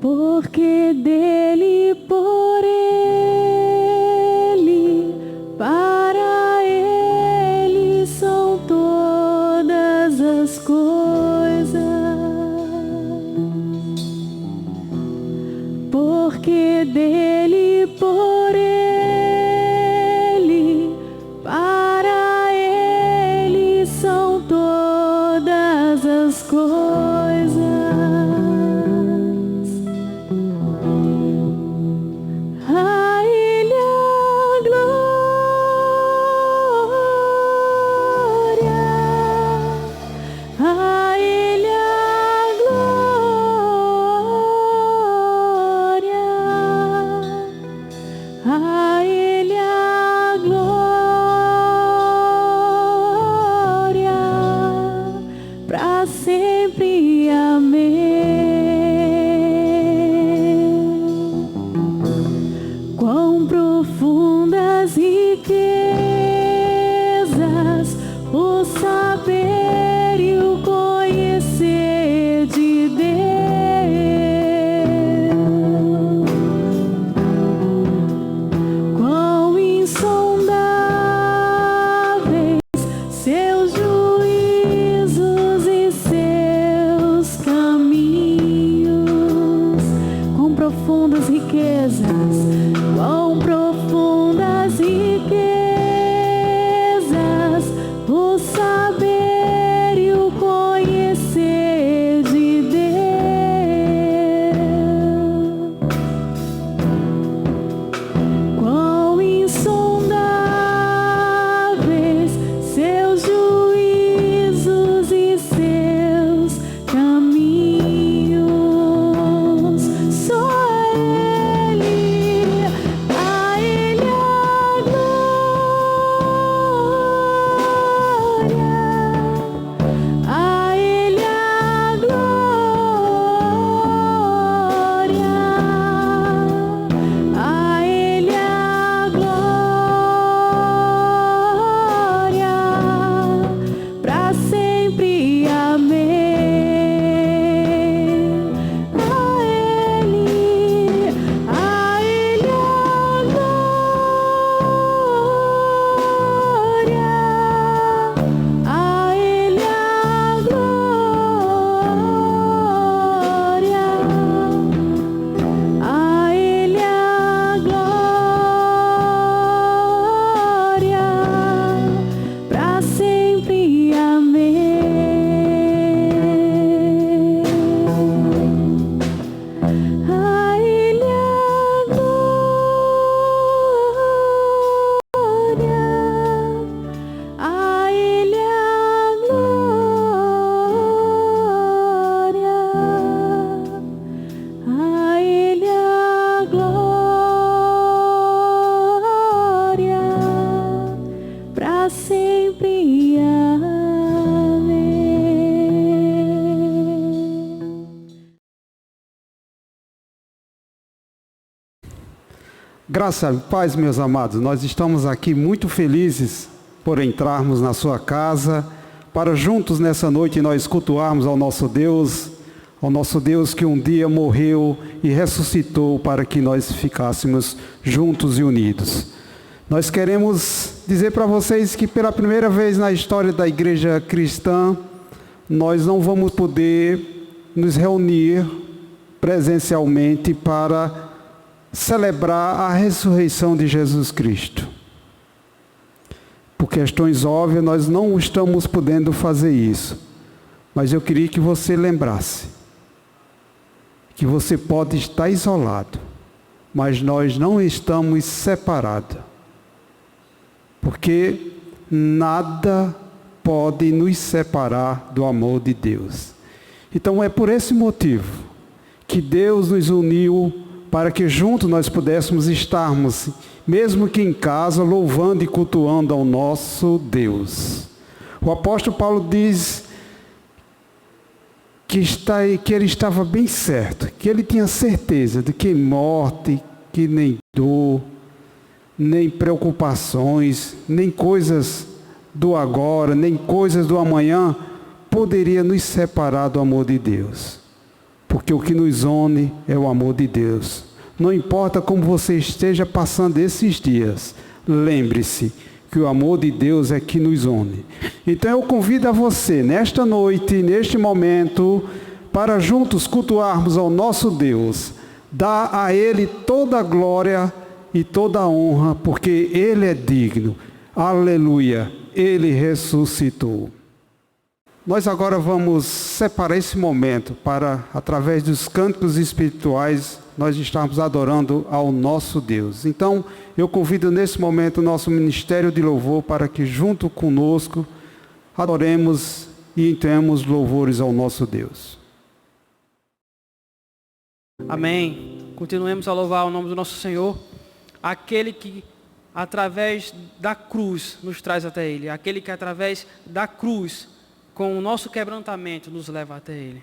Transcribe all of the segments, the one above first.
porque dele, por ele, para ele são todas as coisas, porque dele, por ele, para ele são todas as coisas. Graça e paz, meus amados, nós estamos aqui muito felizes por entrarmos na sua casa, para juntos nessa noite nós cultuarmos ao nosso Deus que um dia morreu e ressuscitou para que nós ficássemos juntos e unidos. Nós queremos dizer para vocês que pela primeira vez na história da igreja cristã, nós não vamos poder nos reunir presencialmente para celebrar a ressurreição de Jesus Cristo. Por questões óbvias, nós não estamos podendo fazer isso. Mas eu queria que você lembrasse que você pode estar isolado, mas nós não estamos separados. Porque nada pode nos separar do amor de Deus. Então é por esse motivo que Deus nos uniu para que juntos nós pudéssemos estarmos, mesmo que em casa, louvando e cultuando ao nosso Deus. O apóstolo Paulo diz que ele estava bem certo, que ele tinha certeza de que morte, que nem dor, nem preocupações, nem coisas do agora, nem coisas do amanhã, poderia nos separar do amor de Deus. porque o que nos une é o amor de Deus. Não importa como você esteja passando esses dias, lembre-se que o amor de Deus é que nos une. Então eu convido a você, nesta noite, neste momento, para juntos cultuarmos ao nosso Deus, dar a Ele toda a glória e toda a honra, porque Ele é digno. Aleluia, Ele ressuscitou. Nós agora vamos separar esse momento para, através dos cânticos espirituais, nós estarmos adorando ao nosso Deus. Então, eu convido nesse momento o nosso ministério de louvor para que junto conosco adoremos e entoemos louvores ao nosso Deus. Amém. Continuemos a louvar o nome do nosso Senhor, aquele que através da cruz nos traz até Ele, aquele que através da cruz, com o nosso quebrantamento, nos leva até Ele.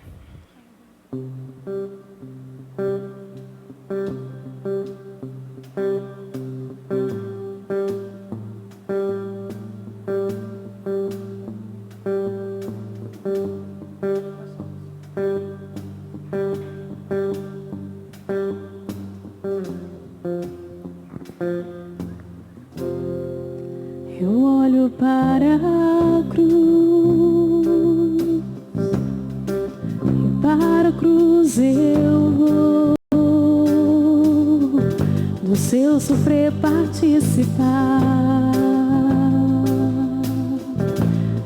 Eu olho para a cruz, e para a cruz eu vou, do seu sofrer participar,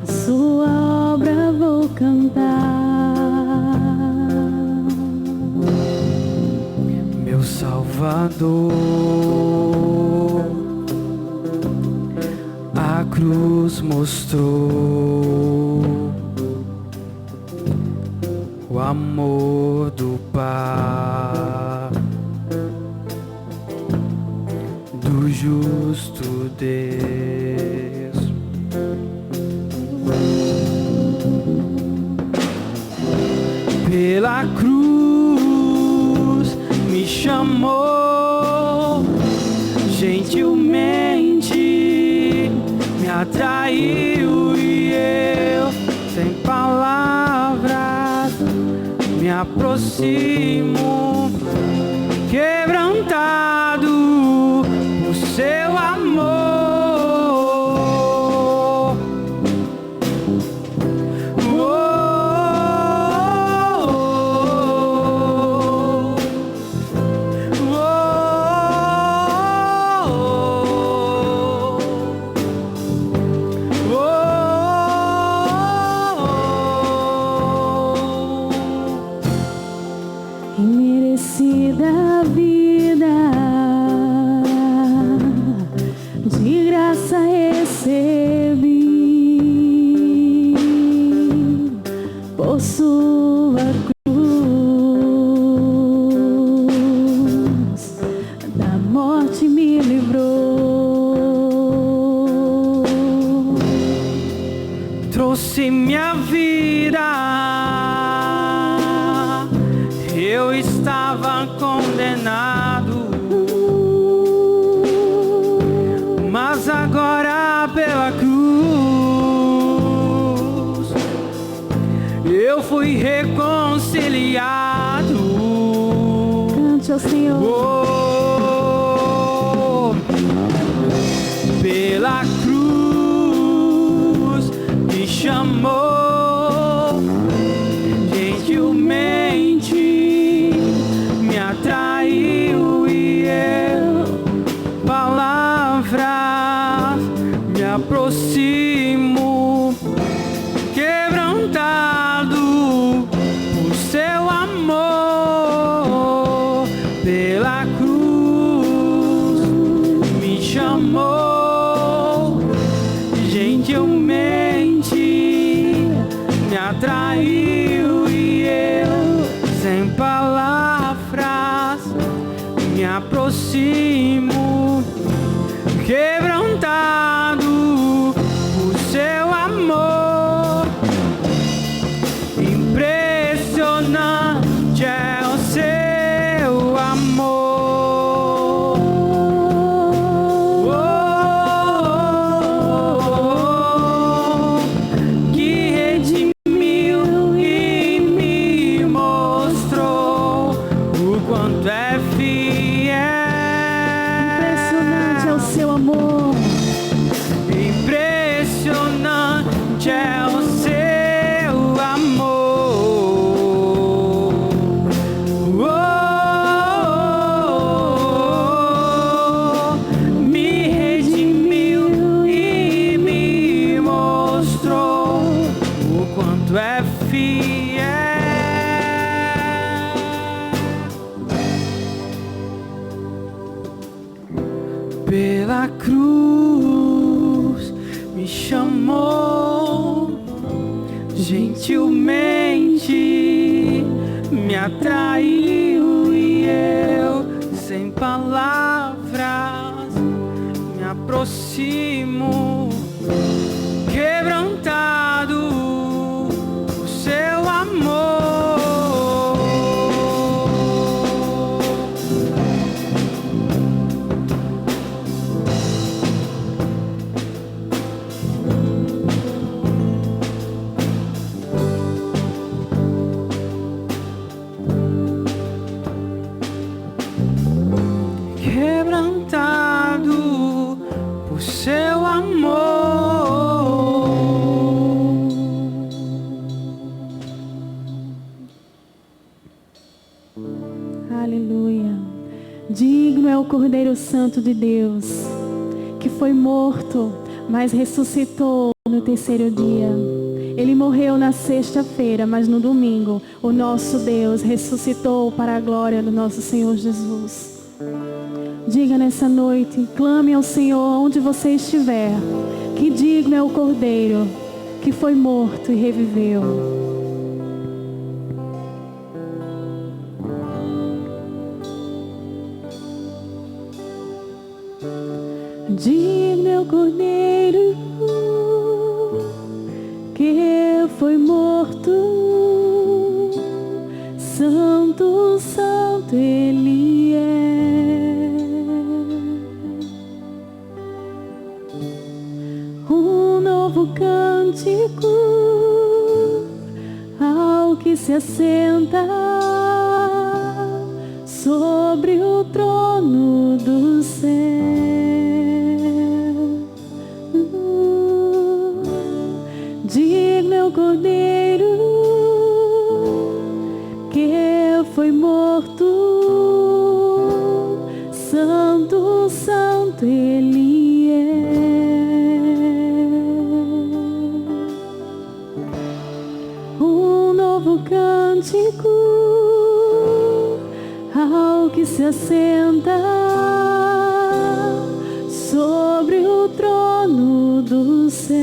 a sua obra vou cantar. Meu Salvador, a cruz mostrou o amor do Pai, do justo Deus. Pela cruz me chamou gentilmente, me atraiu e eu, sem palavras, me aproximo, quebrantado por seu amor. Imerecida vida, de graça recebi, por sua cruz, da morte me livrou, Trouxe minha vida. Eu estava condenado, mas agora pela cruz eu fui reconciliado. cante ao Senhor. Oh, pela cruz me chamou gentilmente, me atraiu e eu, palavras, me aproximo, quebrantado por seu amor. Pela cruz me chamou gentilmente, me atraiu e eu, sem palavras, me aproximo, quebrantado por seu amor. Impressionante é o seu amor. Que redimiu e me mostrou fiel. Pela cruz me chamou, gentilmente me atraiu e eu, sem palavras, me aproximo, quebrantado o seu amor. Quebrantado por seu amor. Aleluia. Digno é o Cordeiro Santo de Deus, que foi morto, mas ressuscitou no terceiro dia. Ele morreu na sexta-feira, mas no domingo, o nosso Deus ressuscitou para a glória do nosso Senhor Jesus. Diga nessa noite, clame ao Senhor onde você estiver, que digno é o Cordeiro, que foi morto e reviveu. Digno é o Cordeiro que foi morto, santo, santo Ele é. Um novo cântico ao que se assenta sobre o trono do céu. Digno é o Cordeiro que foi morto, santo, santo Ele é. Um novo cântico ao que se assenta sobre o trono do céu.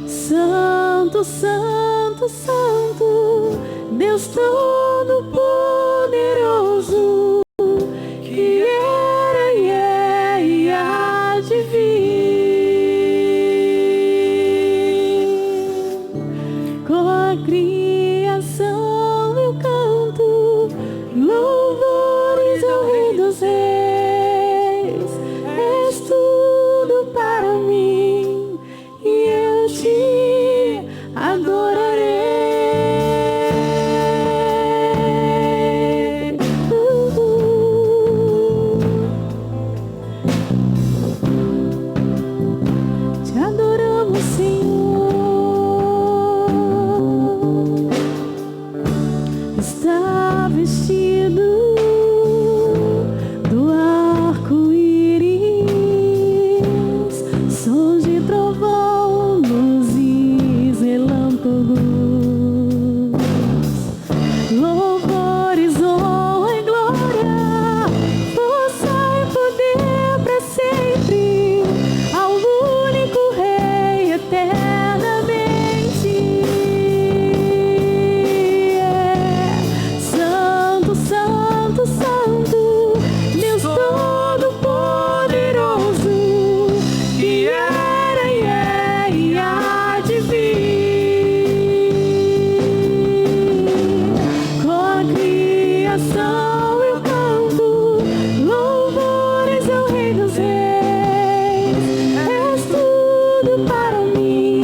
Santo, santo, santo, Deus Todo-Poderoso, que era e é e há de vir. Com a criação eu canto louvores ao Rei dos Reis. És tudo para mim e eu te adorarei. Te adoramos, Senhor. Está vestido do arco-íris, sons de trovão, luzes, relâmpagos, louvores, honra e glória, força e poder para sempre, ao único Rei eternamente. Santo, santo, santo, Deus Todo-Poderoso, que era e é e há de vir. Com a criação eu canto louvores ao Rei dos Reis. És tudo para mim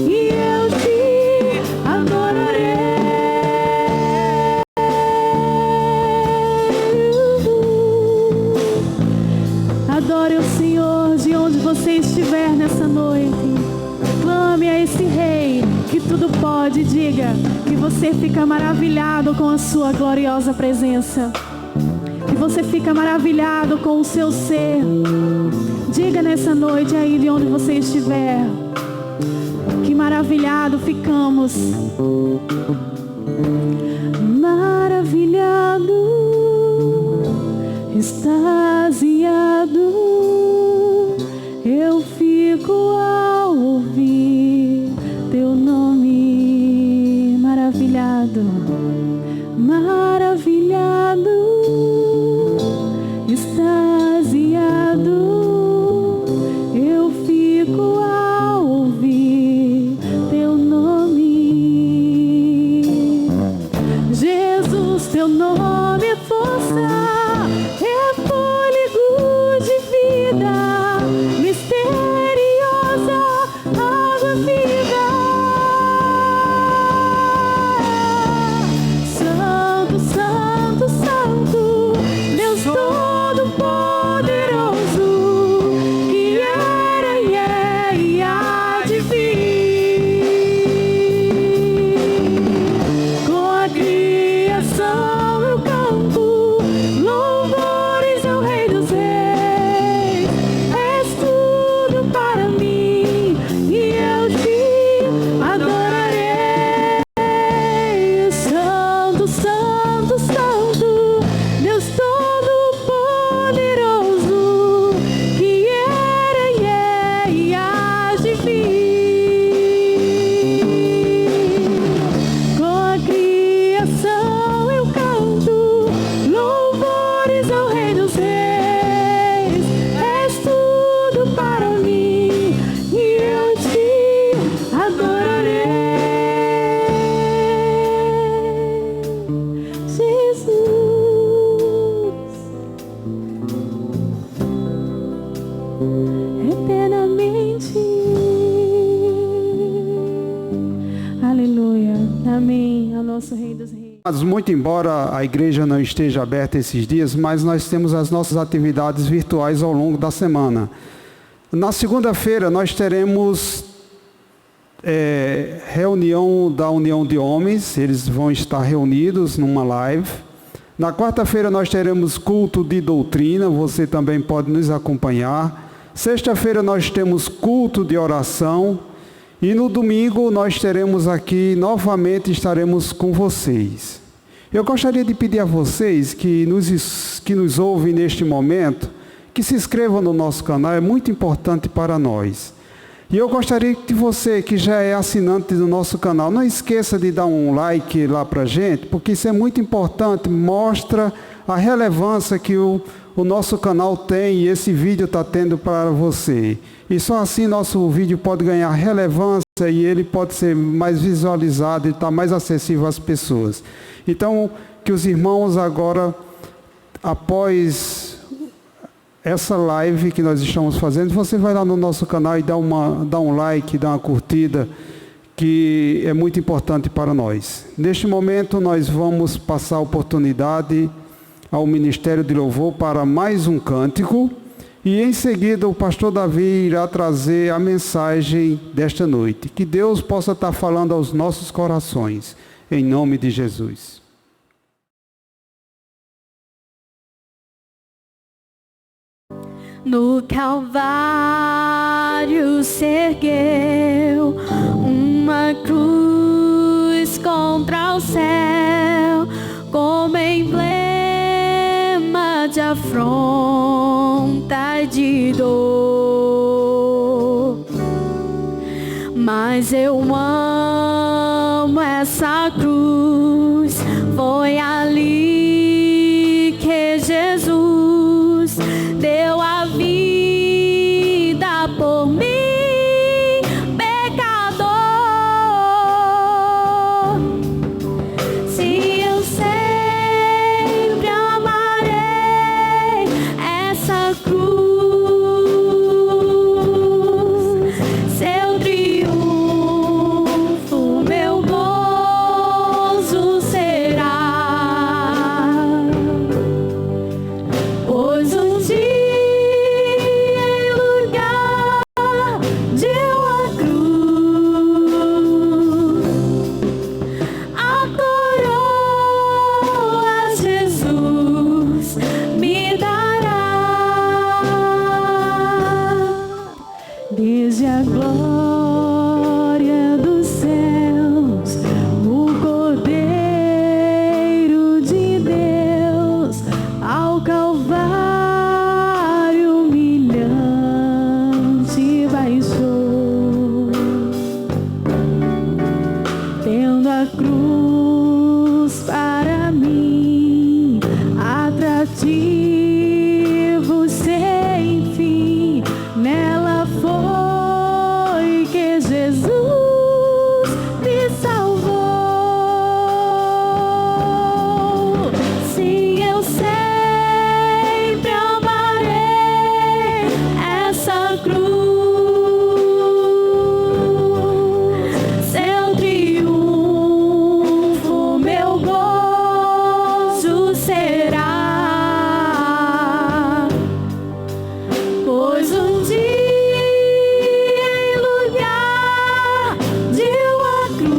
e eu te adorarei. Adore o Senhor de onde você estiver nessa noite. Clame a esse Rei que tudo pode. Diga que você fica maravilhado com a sua gloriosa presença, que você fica maravilhado com o seu ser, Diga nessa noite aí de onde você estiver. Que maravilhado ficamos. Maravilhado, extasiado, eu fico ao ouvir teu nome. Maravilhado, maravilhado, extasiado, eu fico ao ouvir teu nome. Jesus, teu nome é força, é fôlego de vida, misteriosa água viva. Santo, santo, santo, Deus Todo-Poderoso, que era e é e há de vir. Com a criação eu canto louvores ao Rei dos Reis. És tudo para mim e eu te adorarei. Santo, santo, santo, Deus Todo-Poderoso, que era e é e há de vir. Com a criação eu canto louvores ao Rei dos Reis. És tudo para mim e eu te adorarei. Jesus, eternamente. Aleluia. Amém. Ao nosso Rei dos Reis. Mas muito embora a igreja não esteja aberta esses dias, mas nós temos as nossas atividades virtuais ao longo da semana. Na segunda-feira nós teremos reunião da União de Homens, eles vão estar reunidos numa live. Na quarta-feira nós teremos culto de doutrina, você também pode nos acompanhar. Sexta-feira nós temos culto de oração. E no domingo nós teremos aqui, novamente estaremos com vocês. Eu gostaria de pedir a vocês que nos ouvem neste momento, que se inscrevam no nosso canal, é muito importante para nós. E eu gostaria que você, que já é assinante do nosso canal, não esqueça de dar um like lá para a gente, porque isso é muito importante, mostra a relevância que o nosso canal tem e esse vídeo está tendo para você. E só assim nosso vídeo pode ganhar relevância e ele pode ser mais visualizado e estar mais acessível às pessoas. Então, que os irmãos agora, após essa live que nós estamos fazendo, você vai lá no nosso canal e dá um like, dá uma curtida, que é muito importante para nós. Neste momento, nós vamos passar a oportunidade ao Ministério de Louvor para mais um cântico. E em seguida o pastor Davi irá trazer a mensagem desta noite. Que Deus possa estar falando aos nossos corações, em nome de Jesus. No Calvário se ergueu uma cruz contra o céu, como emblema de afronta e de dor. Mas eu amo essa cruz, foi ali que Jesus deu a vida por mim, pecador. Se eu sempre amarei essa cruz, seu triunfo, meu gozo será. glória dos céus, o Cordeiro de Deus ao Calvário humilhante baixou, tendo a cruz para mim atrativo sem fim. Nela foi que Jesus me salvou. Sim, eu sempre amarei essa cruz, seu triunfo, meu gozo será, pois um dia em lugar de uma cruz,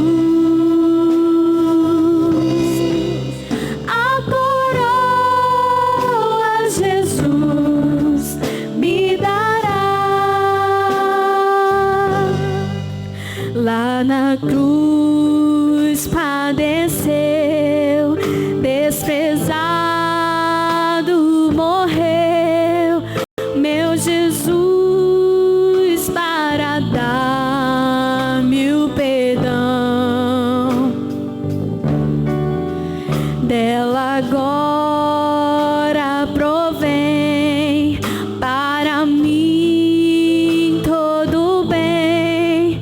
a coroa Jesus me dará. Lá na cruz padeceu, desprezado morreu, meu Jesus, para dar-me o perdão. Dela agora provém para mim todo bem.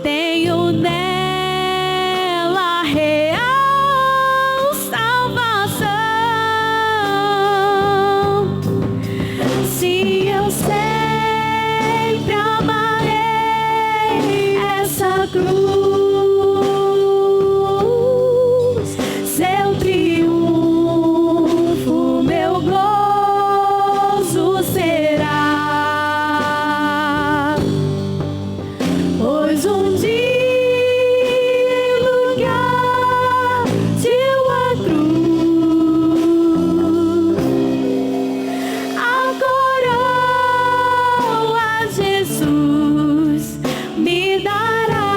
Tenho nela real salvação. Sim, eu sempre amarei essa cruz, seu triunfo, meu gozo será, pois um dia em lugar de uma cruz, a coroa Jesus me dará.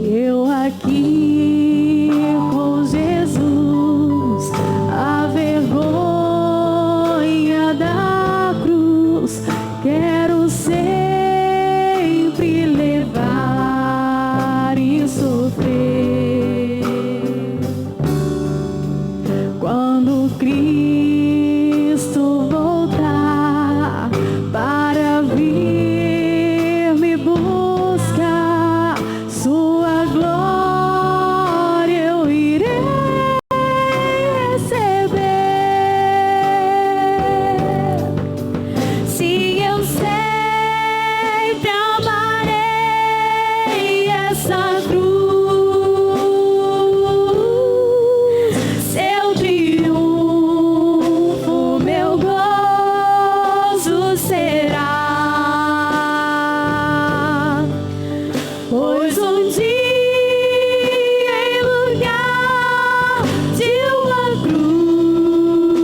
Eu aqui com Jesus, a vergonha da cruz, quero sempre levar e sofrer. Quando Cristo voltar para vir me buscar, sua glória eu irei receber. Sim, eu sempre amarei essa cruz, seu triunfo, meu gozo será, pois um dia em lugar de uma cruz,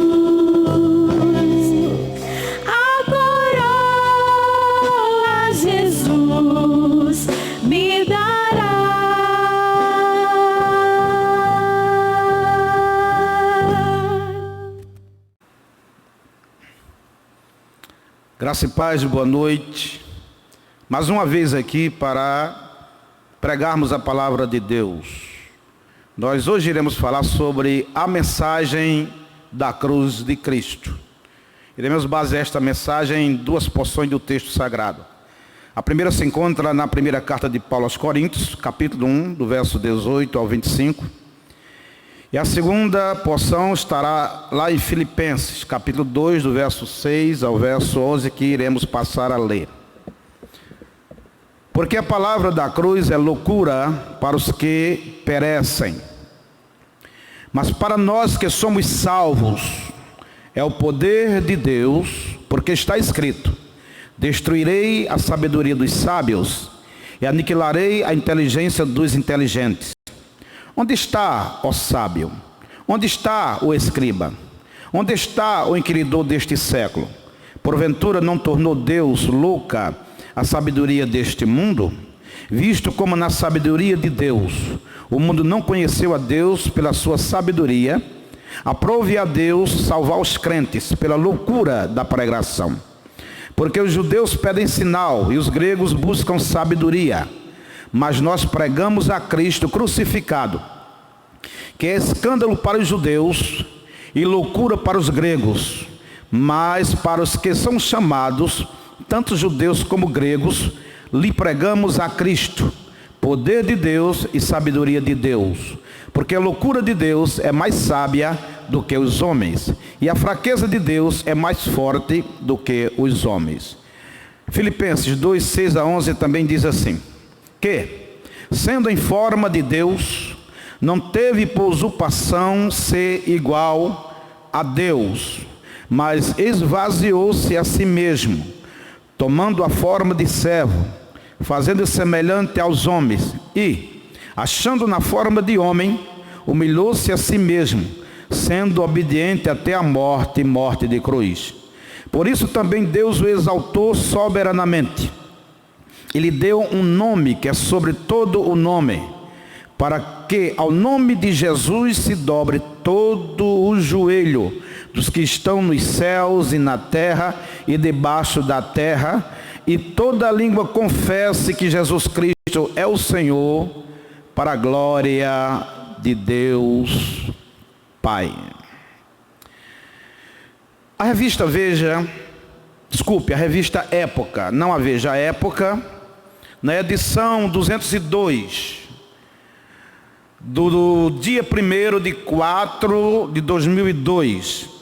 a coroa Jesus me dará. Graça e paz, boa noite. Mais uma vez aqui para pregarmos a palavra de Deus. Nós hoje iremos falar sobre a mensagem da cruz de Cristo. Iremos basear esta mensagem em duas porções do texto sagrado. A primeira se encontra na primeira carta de Paulo aos Coríntios, capítulo 1, do verso 18 ao 25. E a segunda porção estará lá em Filipenses, capítulo 2, do verso 6 ao verso 11, que iremos passar a ler. Porque a palavra da cruz é loucura para os que perecem, mas para nós que somos salvos, é o poder de Deus, porque está escrito: destruirei a sabedoria dos sábios e aniquilarei a inteligência dos inteligentes. Onde está, ó sábio? Onde está o escriba? Onde está o inquiridor deste século? Porventura não tornou Deus louca a sabedoria deste mundo? Visto como na sabedoria de Deus o mundo não conheceu a Deus pela sua sabedoria, aprove a Deus salvar os crentes pela loucura da pregação. Porque os judeus pedem sinal e os gregos buscam sabedoria, mas nós pregamos a Cristo crucificado, que é escândalo para os judeus e loucura para os gregos, mas para os que são chamados, tanto judeus como gregos, lhe pregamos a Cristo, poder de Deus e sabedoria de Deus, porque a loucura de Deus é mais sábia do que os homens, e a fraqueza de Deus é mais forte do que os homens. Filipenses 2, 6 a 11 também diz assim, que, sendo em forma de Deus, não teve por usurpação ser igual a Deus, mas esvaziou-se a si mesmo, tomando a forma de servo, fazendo-se semelhante aos homens, e, achando na forma de homem, humilhou-se a si mesmo, sendo obediente até a morte e morte de cruz. Por isso também Deus o exaltou soberanamente, e lhe deu um nome que é sobre todo o nome, para que ao nome de Jesus se dobre todo o joelho dos que estão nos céus e na terra e debaixo da terra, e toda língua confesse que Jesus Cristo é o Senhor, para a glória de Deus Pai. A revista a revista Época, não a Veja, a Época, na edição 202, do dia 1º de 4 de 2002,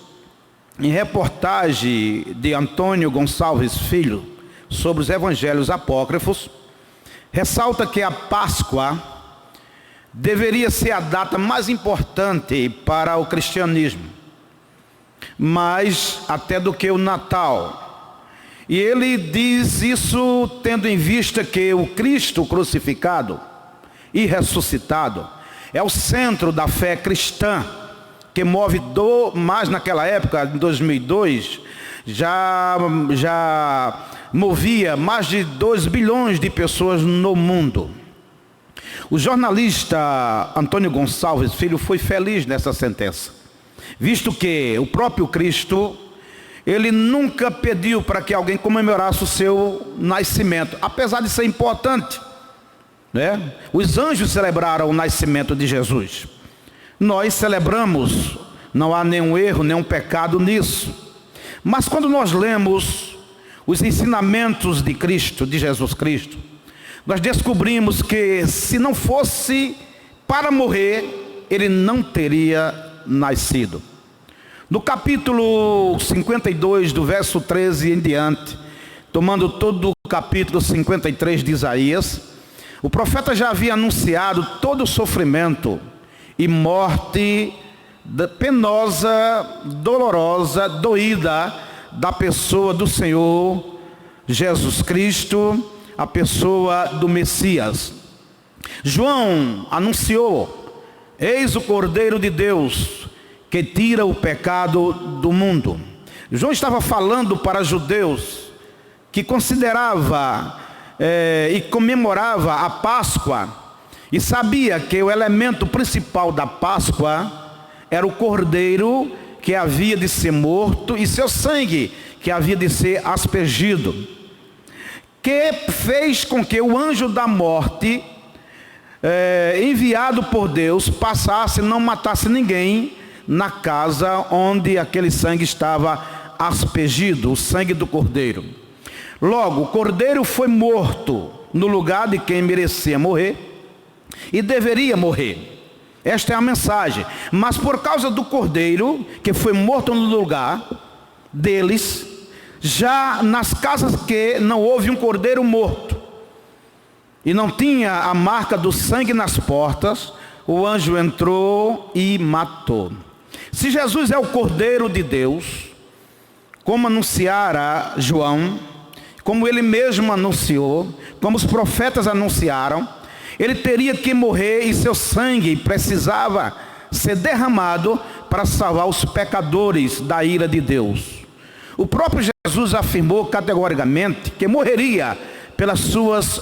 em reportagem de Antônio Gonçalves Filho, sobre os evangelhos apócrifos, ressalta que a Páscoa deveria ser a data mais importante para o cristianismo, mais até do que o Natal. E ele diz isso tendo em vista que o Cristo crucificado e ressuscitado é o centro da fé cristã, que move mais naquela época, em 2002, já movia mais de 2 bilhões de pessoas no mundo. O jornalista Antônio Gonçalves Filho foi feliz nessa sentença, visto que o próprio Cristo, ele nunca pediu para que alguém comemorasse o seu nascimento, apesar de ser importante, né? Os anjos celebraram o nascimento de Jesus. Nós celebramos, não há nenhum erro, nenhum pecado nisso. Mas quando nós lemos os ensinamentos de Cristo, de Jesus Cristo, nós descobrimos que se não fosse para morrer, ele não teria nascido. No capítulo 52, do verso 13 em diante, tomando todo o capítulo 53 de Isaías, o profeta já havia anunciado todo o sofrimento e morte penosa, dolorosa, doída da pessoa do Senhor Jesus Cristo, a pessoa do Messias. João anunciou: eis o Cordeiro de Deus que tira o pecado do mundo. João estava falando para judeus que considerava e comemorava a Páscoa, e sabia que o elemento principal da Páscoa era o cordeiro que havia de ser morto e seu sangue que havia de ser aspergido, que fez com que o anjo da morte, enviado por Deus, passasse e não matasse ninguém na casa onde aquele sangue estava aspergido, o sangue do cordeiro. Logo, o cordeiro foi morto no lugar de quem merecia morrer e deveria morrer. Esta é a mensagem. Mas por causa do cordeiro que foi morto no lugar deles, já nas casas que não houve um cordeiro morto e não tinha a marca do sangue nas portas, o anjo entrou e matou. Se Jesus é o Cordeiro de Deus, como anunciara João, como ele mesmo anunciou, como os profetas anunciaram, ele teria que morrer e seu sangue precisava ser derramado para salvar os pecadores da ira de Deus. O próprio Jesus afirmou categoricamente que morreria pelas suas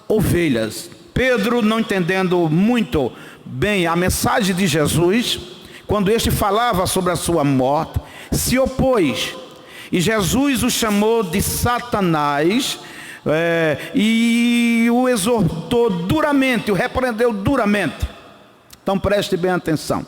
ovelhas. Pedro, não entendendo muito bem a mensagem de Jesus, quando este falava sobre a sua morte, se opôs. E Jesus o chamou de Satanás, e o exortou duramente, o repreendeu duramente. Então preste bem atenção.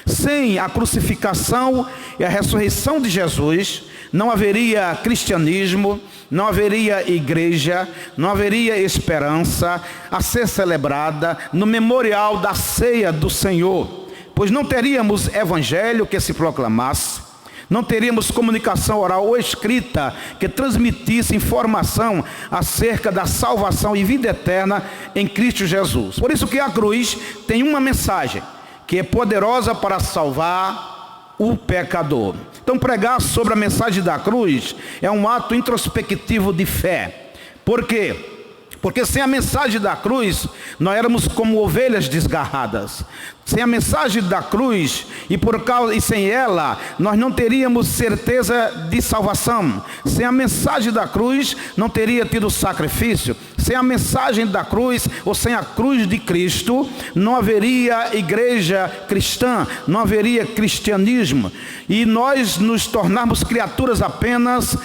Sem a crucificação e a ressurreição de Jesus, não haveria cristianismo, não haveria igreja, não haveria esperança a ser celebrada no memorial da ceia do Senhor, pois não teríamos evangelho que se proclamasse, não teríamos comunicação oral ou escrita que transmitisse informação acerca da salvação e vida eterna em Cristo Jesus. Por isso que a cruz tem uma mensagem que é poderosa para salvar o pecador. Então pregar sobre a mensagem da cruz é um ato introspectivo de fé. Por quê? Porque sem a mensagem da cruz, nós éramos como ovelhas desgarradas. Sem a mensagem da cruz e sem ela, nós não teríamos certeza de salvação. Sem a mensagem da cruz, não teria tido sacrifício. Sem a mensagem da cruz, ou sem a cruz de Cristo, não haveria igreja cristã, não haveria cristianismo. E nós nos tornarmos criaturas apenas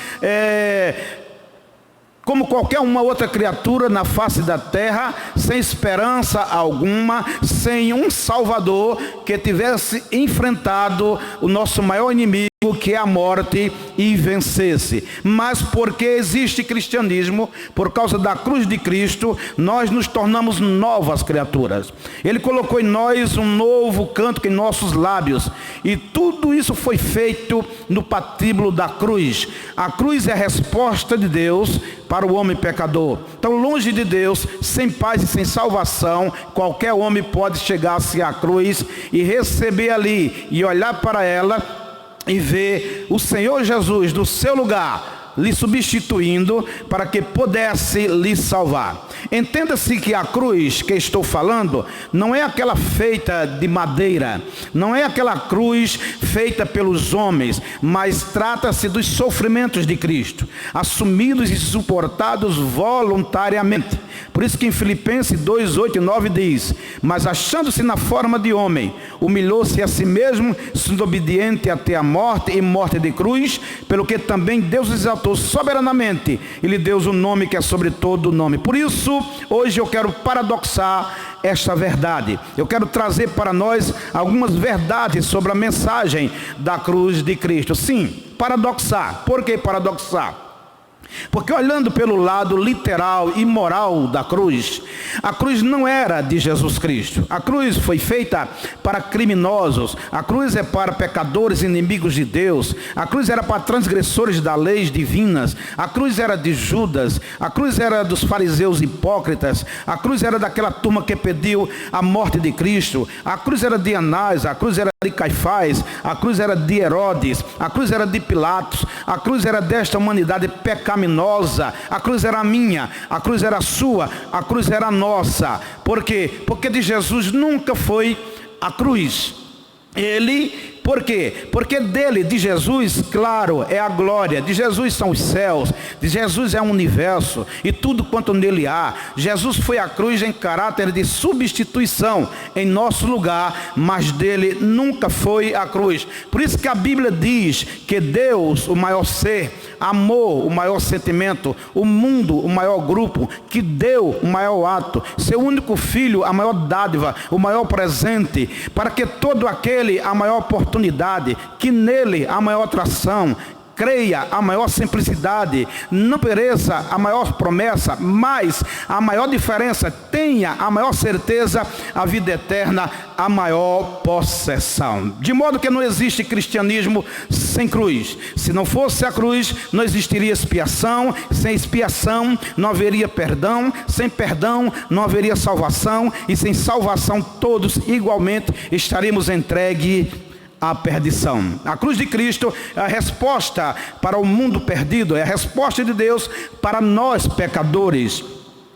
como qualquer uma outra criatura na face da terra, sem esperança alguma, sem um Salvador que tivesse enfrentado o nosso maior inimigo, que é a morte, e vencesse. Mas porque existe cristianismo, por causa da cruz de Cristo, nós nos tornamos novas criaturas. Ele colocou em nós um novo canto em nossos lábios, e tudo isso foi feito no patíbulo da cruz. A cruz é a resposta de Deus para o homem pecador. Então, longe de Deus, sem paz e sem salvação, qualquer homem pode chegar-se à cruz e receber ali, e olhar para ela e ver o Senhor Jesus no seu lugar, lhe substituindo para que pudesse lhe salvar. Entenda-se que a cruz que estou falando não é aquela feita de madeira, não é aquela cruz feita pelos homens, mas trata-se dos sofrimentos de Cristo, assumidos e suportados voluntariamente. Por isso que em Filipenses 2, 8 e 9 diz: mas achando-se na forma de homem, humilhou-se a si mesmo, sendo obediente até a morte e morte de cruz, pelo que também Deus exaltou soberanamente e lhe deu o nome que é sobre todo nome. Por isso, hoje eu quero paradoxar esta verdade. Eu quero trazer para nós algumas verdades sobre a mensagem da cruz de Cristo. Sim, paradoxar. Por que paradoxar? Porque olhando pelo lado literal e moral da cruz, a cruz não era de Jesus Cristo. A cruz foi feita para criminosos, a cruz é para pecadores, inimigos de Deus, a cruz era para transgressores das leis divinas, a cruz era de Judas, a cruz era dos fariseus hipócritas, a cruz era daquela turma que pediu a morte de Cristo, a cruz era de Anás, a cruz era de Caifás, a cruz era de Herodes, a cruz era de Pilatos, a cruz era desta humanidade pecaminosa, a cruz era minha, a cruz era sua, a cruz era nossa. Por quê? Porque de Jesus nunca foi a cruz. Por quê? Porque dele, de Jesus, claro, é a glória, de Jesus são os céus, de Jesus é o universo e tudo quanto nele há. Jesus foi à cruz em caráter de substituição em nosso lugar, mas dele nunca foi a cruz. Por isso que a Bíblia diz que Deus, o maior ser, amor, o maior sentimento, o mundo, o maior grupo, que deu o maior ato, seu único filho, a maior dádiva, o maior presente, para que todo aquele, a maior oportunidade, que nele a maior atração, creia a maior simplicidade, não pereça a maior promessa, mas a maior diferença, tenha a maior certeza, a vida eterna, a maior possessão. De modo que não existe cristianismo sem cruz. Se não fosse a cruz, não existiria expiação. Sem expiação não haveria perdão. Sem perdão não haveria salvação. E sem salvação todos igualmente estaríamos entregues à perdição. A cruz de Cristo é a resposta para o mundo perdido, é a resposta de Deus para nós pecadores.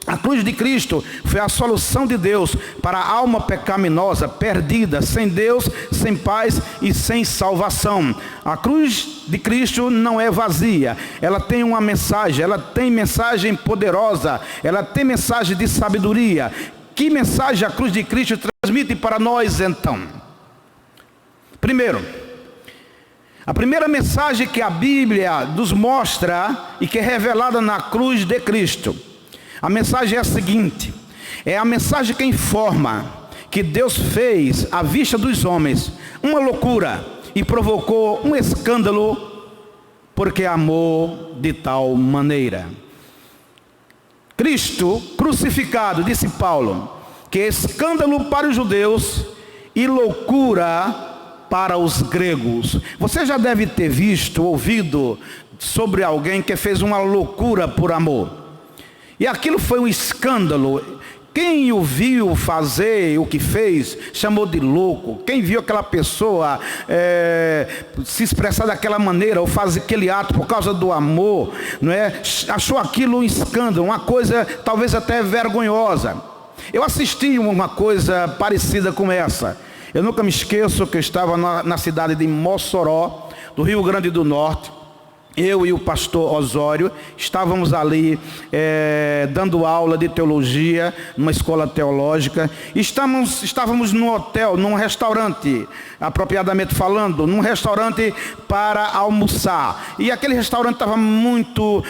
A cruz de Cristo foi a solução de Deus para a alma pecaminosa, perdida, sem Deus, sem paz e sem salvação. A cruz de Cristo não é vazia, ela tem uma mensagem, ela tem mensagem poderosa, ela tem mensagem de sabedoria. Que mensagem a cruz de Cristo transmite para nós então? Primeiro, a primeira mensagem que a Bíblia nos mostra e que é revelada na cruz de Cristo, a mensagem é a seguinte: é a mensagem que informa que Deus fez à vista dos homens uma loucura e provocou um escândalo porque amou de tal maneira. Cristo crucificado, disse Paulo, que é escândalo para os judeus e loucura para os gregos. Você já deve ter visto, ouvido sobre alguém que fez uma loucura por amor. E aquilo foi um escândalo. Quem o viu fazer o que fez, chamou de louco. Quem viu aquela pessoa se expressar daquela maneira, ou fazer aquele ato por causa do amor, não é? Achou aquilo um escândalo, uma coisa talvez até vergonhosa. Eu assisti uma coisa parecida com essa. Eu nunca me esqueço que eu estava na cidade de Mossoró, do Rio Grande do Norte. Eu e o pastor Osório estávamos ali dando aula de teologia numa escola teológica. Estávamos num hotel, num restaurante, apropriadamente falando, num restaurante para almoçar. E aquele restaurante estava muito,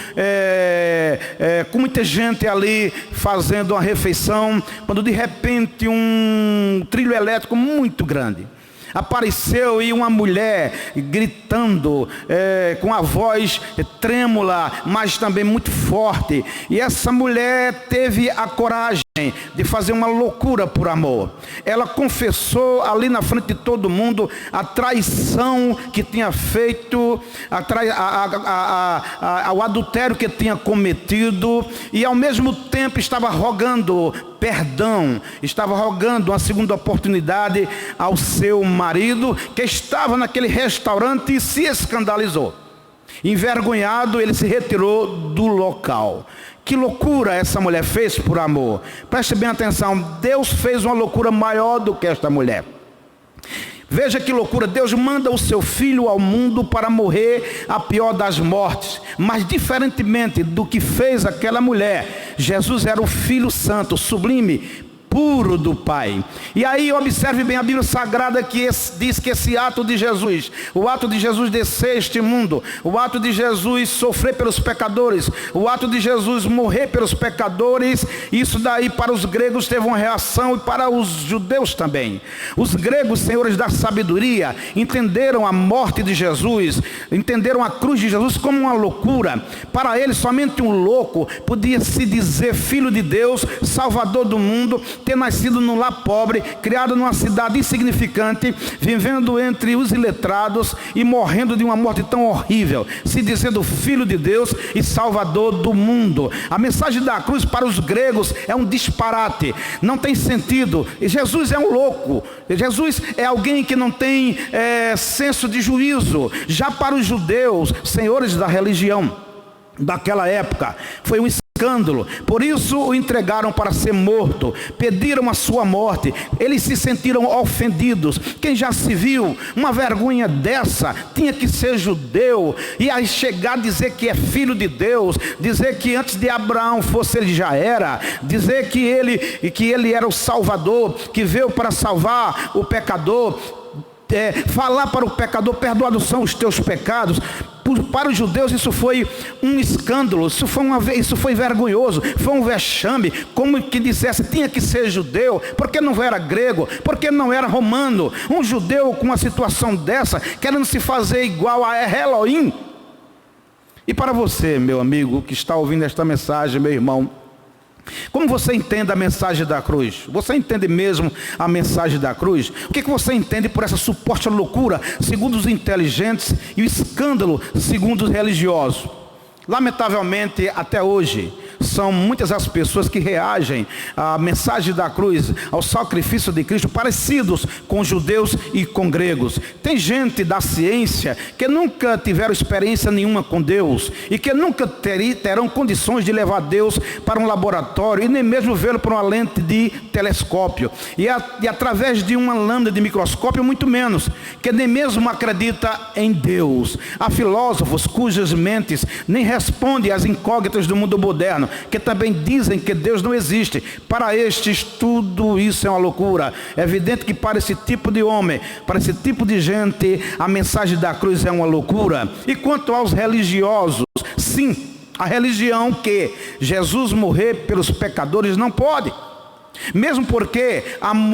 com muita gente ali fazendo uma refeição, quando de repente um trilho elétrico muito grande apareceu e uma mulher gritando com a voz trêmula, mas também muito forte. E essa mulher teve a coragem de fazer uma loucura por amor. Ela confessou ali na frente de todo mundo a traição que tinha feito, o adultério que tinha cometido, e ao mesmo tempo estava rogando perdão, estava rogando uma segunda oportunidade ao seu marido, que estava naquele restaurante, e se escandalizou. Envergonhado, ele se retirou do local. Que loucura essa mulher fez por amor. Preste bem atenção, Deus fez uma loucura maior do que esta mulher. Veja que loucura, Deus manda o seu filho ao mundo para morrer a pior das mortes. Mas diferentemente do que fez aquela mulher, Jesus era o Filho Santo, sublime, puro do Pai. E aí observe bem a Bíblia Sagrada, que diz que esse ato de Jesus, o ato de Jesus descer este mundo, o ato de Jesus sofrer pelos pecadores, o ato de Jesus morrer pelos pecadores, isso daí para os gregos teve uma reação, e para os judeus também. Os gregos, senhores da sabedoria, entenderam a morte de Jesus, entenderam a cruz de Jesus como uma loucura. Para eles, somente um louco podia se dizer filho de Deus, salvador do mundo, ter nascido num lar pobre, criado numa cidade insignificante, vivendo entre os iletrados e morrendo de uma morte tão horrível, se dizendo filho de Deus e salvador do mundo. A mensagem da cruz para os gregos é um disparate, não tem sentido. Jesus é um louco, Jesus é alguém que não tem senso de juízo. Já para os judeus, senhores da religião daquela época, foi um escândalo. Por isso o entregaram para ser morto, pediram a sua morte. Eles se sentiram ofendidos. Quem já se viu uma vergonha dessa? Tinha que ser judeu, e aí chegar a dizer que é filho de Deus, dizer que antes de Abraão fosse ele já era, dizer que ele era o Salvador, que veio para salvar o pecador, falar para o pecador: perdoados são os teus pecados. Para os judeus isso foi um escândalo, isso foi vergonhoso, foi um vexame. Como que dissesse, tinha que ser judeu, porque não era grego, porque não era romano. Um judeu com uma situação dessa, querendo se fazer igual a Elohim. E para você, meu amigo, que está ouvindo esta mensagem, meu irmão, como você entende a mensagem da cruz? Você entende mesmo a mensagem da cruz? O que você entende por essa suposta loucura, segundo os inteligentes, e o escândalo, segundo os religiosos? Lamentavelmente, até hoje, são muitas as pessoas que reagem à mensagem da cruz, ao sacrifício de Cristo, parecidos com judeus e com gregos. Tem gente da ciência que nunca tiveram experiência nenhuma com Deus e que nunca terão condições de levar Deus para um laboratório e nem mesmo vê-lo por uma lente de telescópio. E através de uma lâmina de microscópio, muito menos, que nem mesmo acredita em Deus. Há filósofos cujas mentes nem respondem às incógnitas do mundo moderno, que também dizem que Deus não existe. Para estes, tudo isso é uma loucura. É evidente que para esse tipo de homem, para esse tipo de gente, a mensagem da cruz é uma loucura. E quanto aos religiosos, sim, a religião que Jesus morrer pelos pecadores não pode. Mesmo porque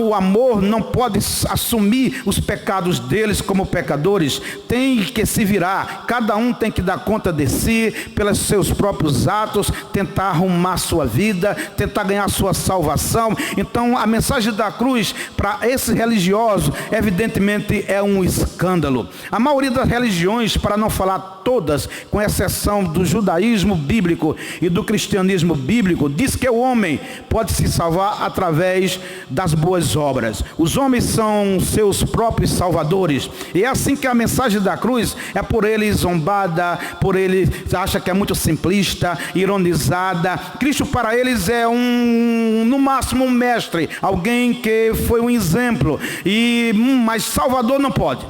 o amor não pode assumir os pecados deles como pecadores, tem que se virar, cada um tem que dar conta de si, pelos seus próprios atos, tentar arrumar sua vida, tentar ganhar sua salvação. Então a mensagem da cruz para esses religiosos evidentemente é um escândalo. A maioria das religiões, para não falar todas, com exceção do judaísmo bíblico e do cristianismo bíblico, diz que o homem pode se salvar através das boas obras. Os homens são seus próprios salvadores. E é assim que a mensagem da cruz é por eles zombada, por eles acha que é muito simplista, ironizada. Cristo para eles é no máximo um mestre, alguém que foi um exemplo, mas Salvador não pode.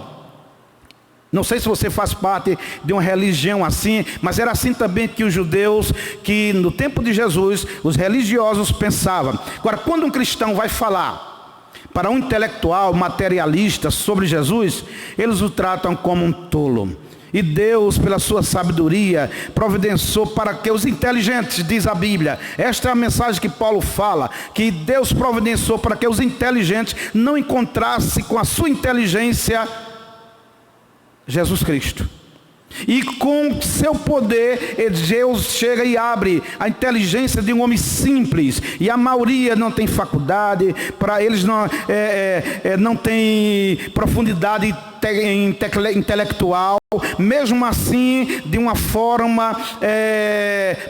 Não sei se você faz parte de uma religião assim, mas era assim também que os judeus, que no tempo de Jesus, os religiosos pensavam. Agora, quando um cristão vai falar para um intelectual materialista sobre Jesus, eles o tratam como um tolo. E Deus, pela sua sabedoria, providenciou para que os inteligentes, diz a Bíblia, esta é a mensagem que Paulo fala, que Deus providenciou para que os inteligentes não encontrassem com a sua inteligência Jesus Cristo. E com seu poder, Deus chega e abre a inteligência de um homem simples. E a maioria não tem faculdade, para eles não tem profundidade intelectual. Mesmo assim, de uma forma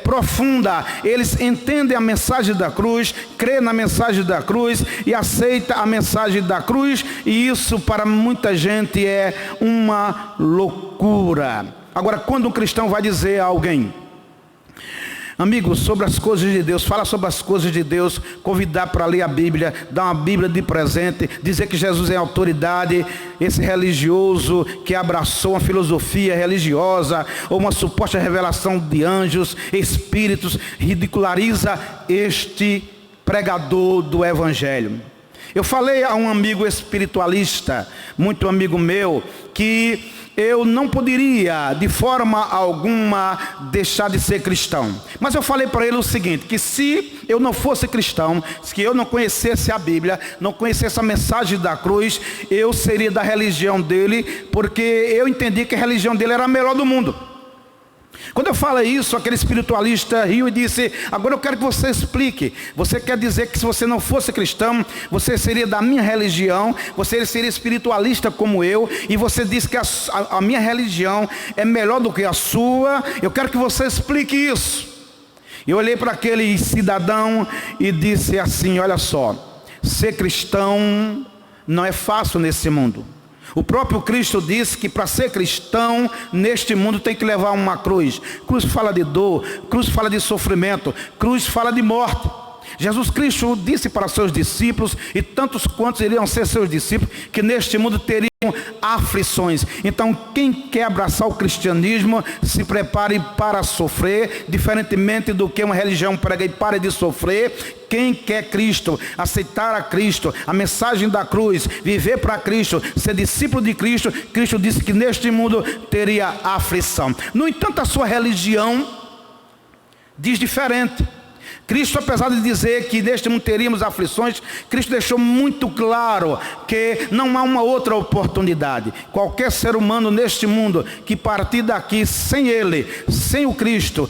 profunda, eles entendem a mensagem da cruz, creem na mensagem da cruz e aceitam a mensagem da cruz, e isso para muita gente é uma loucura. Agora, quando um cristão vai dizer a alguém, amigo, sobre as coisas de Deus, fala sobre as coisas de Deus, convidar para ler a Bíblia, dar uma Bíblia de presente, dizer que Jesus é autoridade, esse religioso que abraçou uma filosofia religiosa ou uma suposta revelação de anjos, espíritos, ridiculariza este pregador do Evangelho. Eu falei a um amigo espiritualista, muito amigo meu, que eu não poderia de forma alguma deixar de ser cristão. Mas eu falei para ele o seguinte, que se eu não fosse cristão, se eu não conhecesse a Bíblia, não conhecesse a mensagem da cruz, eu seria da religião dele, porque eu entendi que a religião dele era a melhor do mundo. Quando eu falei isso, aquele espiritualista riu e disse, agora eu quero que você explique. Você quer dizer que se você não fosse cristão, você seria da minha religião, você seria espiritualista como eu, e você diz que a minha religião é melhor do que a sua. Eu quero que você explique isso. Eu olhei para aquele cidadão e disse assim, olha só, ser cristão não é fácil nesse mundo. O próprio Cristo disse que para ser cristão neste mundo tem que levar uma cruz. Cruz fala de dor, cruz fala de sofrimento, cruz fala de morte. Jesus Cristo disse para seus discípulos, e tantos quantos iriam ser seus discípulos, que neste mundo teriam aflições. Então quem quer abraçar o cristianismo, se prepare para sofrer, diferentemente do que uma religião prega, e pare de sofrer. Quem quer Cristo, aceitar a Cristo, a mensagem da cruz, viver para Cristo, ser discípulo de Cristo, Cristo disse que neste mundo teria aflição. No entanto, a sua religião diz diferente. Cristo, apesar de dizer que neste mundo teríamos aflições, Cristo deixou muito claro que não há uma outra oportunidade. Qualquer ser humano neste mundo que partir daqui sem Ele, sem o Cristo,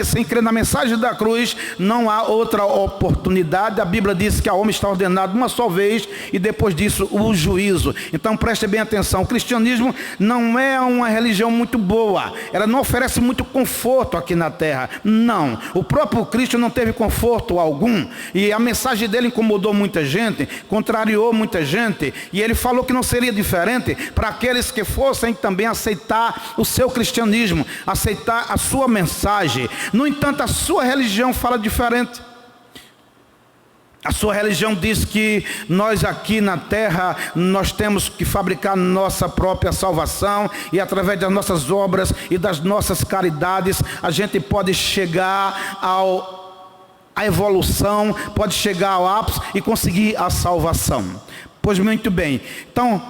sem crer na mensagem da cruz, não há outra oportunidade. A Bíblia diz que a homem está ordenado uma só vez e depois disso o juízo. Então preste bem atenção, o cristianismo não é uma religião muito boa, ela não oferece muito conforto aqui na terra. Não, o próprio Cristo não não teve conforto algum, e a mensagem dele incomodou muita gente, contrariou muita gente, e ele falou que não seria diferente para aqueles que fossem também aceitar o seu cristianismo, aceitar a sua mensagem. No entanto, a sua religião fala diferente. A sua religião diz que nós aqui na terra, nós temos que fabricar nossa própria salvação, e através das nossas obras e das nossas caridades, a gente pode chegar à evolução, pode chegar ao ápice e conseguir a salvação. Pois muito bem, então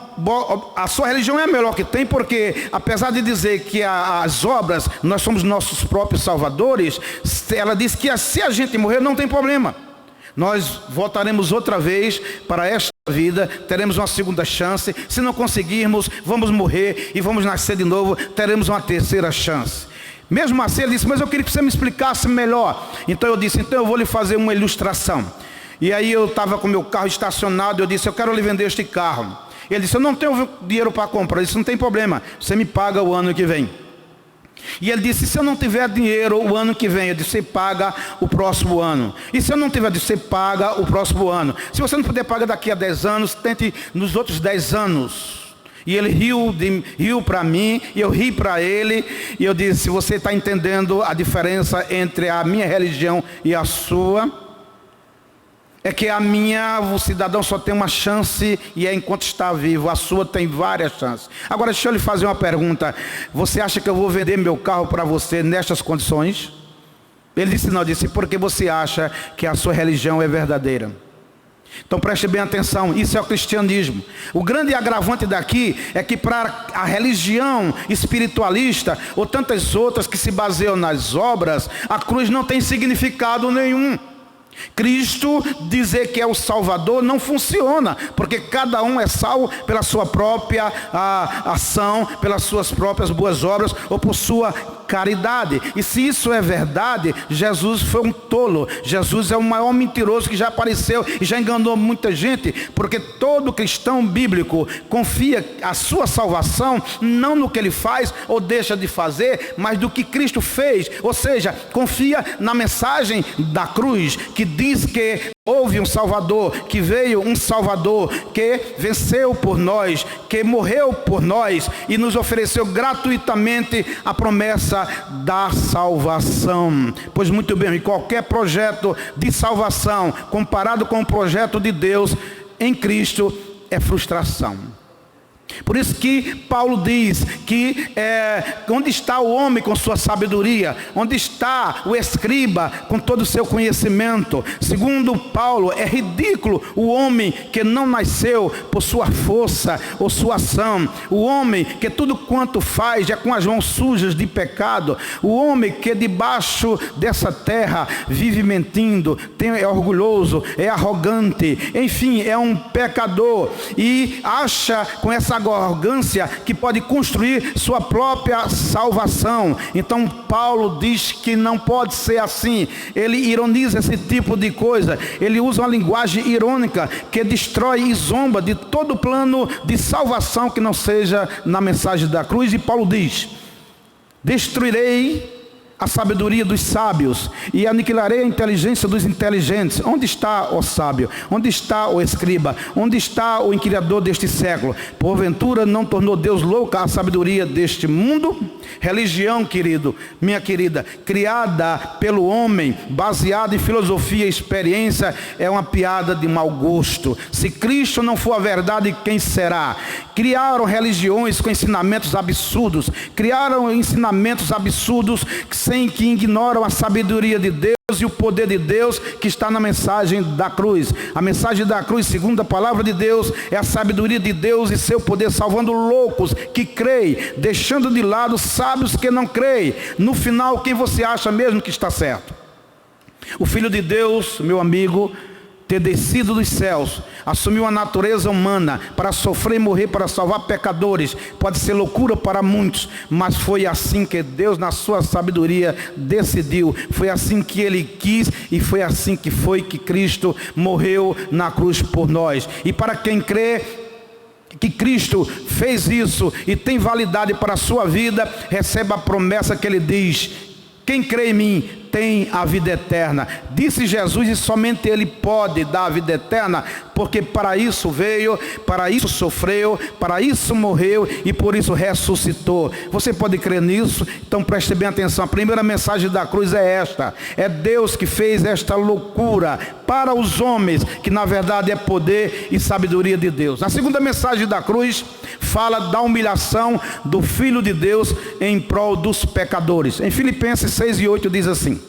a sua religião é a melhor que tem, porque apesar de dizer que as obras, nós somos nossos próprios salvadores, ela diz que se a gente morrer não tem problema. Nós voltaremos outra vez para esta vida, teremos uma segunda chance. Se não conseguirmos, vamos morrer e vamos nascer de novo, teremos uma terceira chance. Mesmo assim, ele disse, mas eu queria que você me explicasse melhor. Então eu disse, então eu vou lhe fazer uma ilustração. E aí eu estava com meu carro estacionado, eu disse, eu quero lhe vender este carro. Ele disse, eu não tenho dinheiro para comprar. Eu disse, não tem problema, você me paga o ano que vem. E ele disse, se eu não tiver dinheiro o ano que vem, eu disse, você paga o próximo ano. E se eu não tiver, você paga o próximo ano. Se você não puder pagar daqui a 10 anos, tente nos outros 10 anos. E ele riu para mim, e eu ri para ele, e eu disse, você está entendendo a diferença entre a minha religião e a sua? É que a minha, o cidadão só tem uma chance, e é enquanto está vivo. A sua tem várias chances. Agora deixa eu lhe fazer uma pergunta. Você acha que eu vou vender meu carro para você nestas condições? Ele disse, não. Eu disse, porque você acha que a sua religião é verdadeira. Então preste bem atenção, isso é o cristianismo. O grande agravante daqui é que para a religião espiritualista, ou tantas outras que se baseiam nas obras, a cruz não tem significado nenhum. Cristo dizer que é o Salvador não funciona, porque cada um é salvo pela sua própria ação, pelas suas próprias boas obras ou por sua caridade. E se isso é verdade, Jesus foi um tolo. Jesus é o maior mentiroso que já apareceu e já enganou muita gente, porque todo cristão bíblico confia a sua salvação não no que ele faz ou deixa de fazer, mas do que Cristo fez. Ou seja, confia na mensagem da cruz, que diz que houve um Salvador, que veio um Salvador, que venceu por nós, que morreu por nós e nos ofereceu gratuitamente a promessa da salvação. Pois muito bem, e qualquer projeto de salvação comparado com o projeto de Deus em Cristo é frustração. Por isso que Paulo diz que onde está o homem com sua sabedoria? Onde está o escriba com todo o seu conhecimento? Segundo Paulo, é ridículo o homem que não nasceu por sua força ou sua ação. O homem que tudo quanto faz é com as mãos sujas de pecado. O homem que debaixo dessa terra vive mentindo, é orgulhoso, é arrogante, enfim, é um pecador e acha com essa arrogância que pode construir sua própria salvação. Então Paulo diz que não pode ser assim. Ele ironiza esse tipo de coisa. Ele usa uma linguagem irônica que destrói e zomba de todo plano de salvação que não seja na mensagem da cruz. E Paulo diz: destruirei a sabedoria dos sábios e aniquilarei a inteligência dos inteligentes. Onde está o sábio? Onde está o escriba? Onde está o inquiridor deste século? Porventura não tornou Deus louca a sabedoria deste mundo? Religião, querido, minha querida, criada pelo homem, baseada em filosofia e experiência, é uma piada de mau gosto. Se Cristo não for a verdade, quem será? Criaram religiões com ensinamentos absurdos, criaram ensinamentos absurdos sem que ignoram a sabedoria de Deus e o poder de Deus que está na mensagem da cruz. A mensagem da cruz, segundo a palavra de Deus, é a sabedoria de Deus e seu poder, salvando loucos que creem, deixando de lado sábios que não creem. No final, quem você acha mesmo que está certo? O Filho de Deus, meu amigo, ter descido dos céus, assumiu a natureza humana para sofrer e morrer para salvar pecadores, pode ser loucura para muitos, mas foi assim que Deus, na sua sabedoria, decidiu. Foi assim que Ele quis e foi assim que Cristo morreu na cruz por nós. E para quem crê que Cristo fez isso e tem validade para a sua vida, receba a promessa que Ele diz: quem crê em mim, tem a vida eterna. Disse Jesus, e somente Ele pode dar a vida eterna, porque para isso veio, para isso sofreu, para isso morreu e por isso ressuscitou. Você pode crer nisso? Então preste bem atenção. A primeira mensagem da cruz é esta: é Deus que fez esta loucura para os homens, que na verdade é poder e sabedoria de Deus. A segunda mensagem da cruz fala da humilhação do Filho de Deus em prol dos pecadores. Em Filipenses 6:8 diz assim: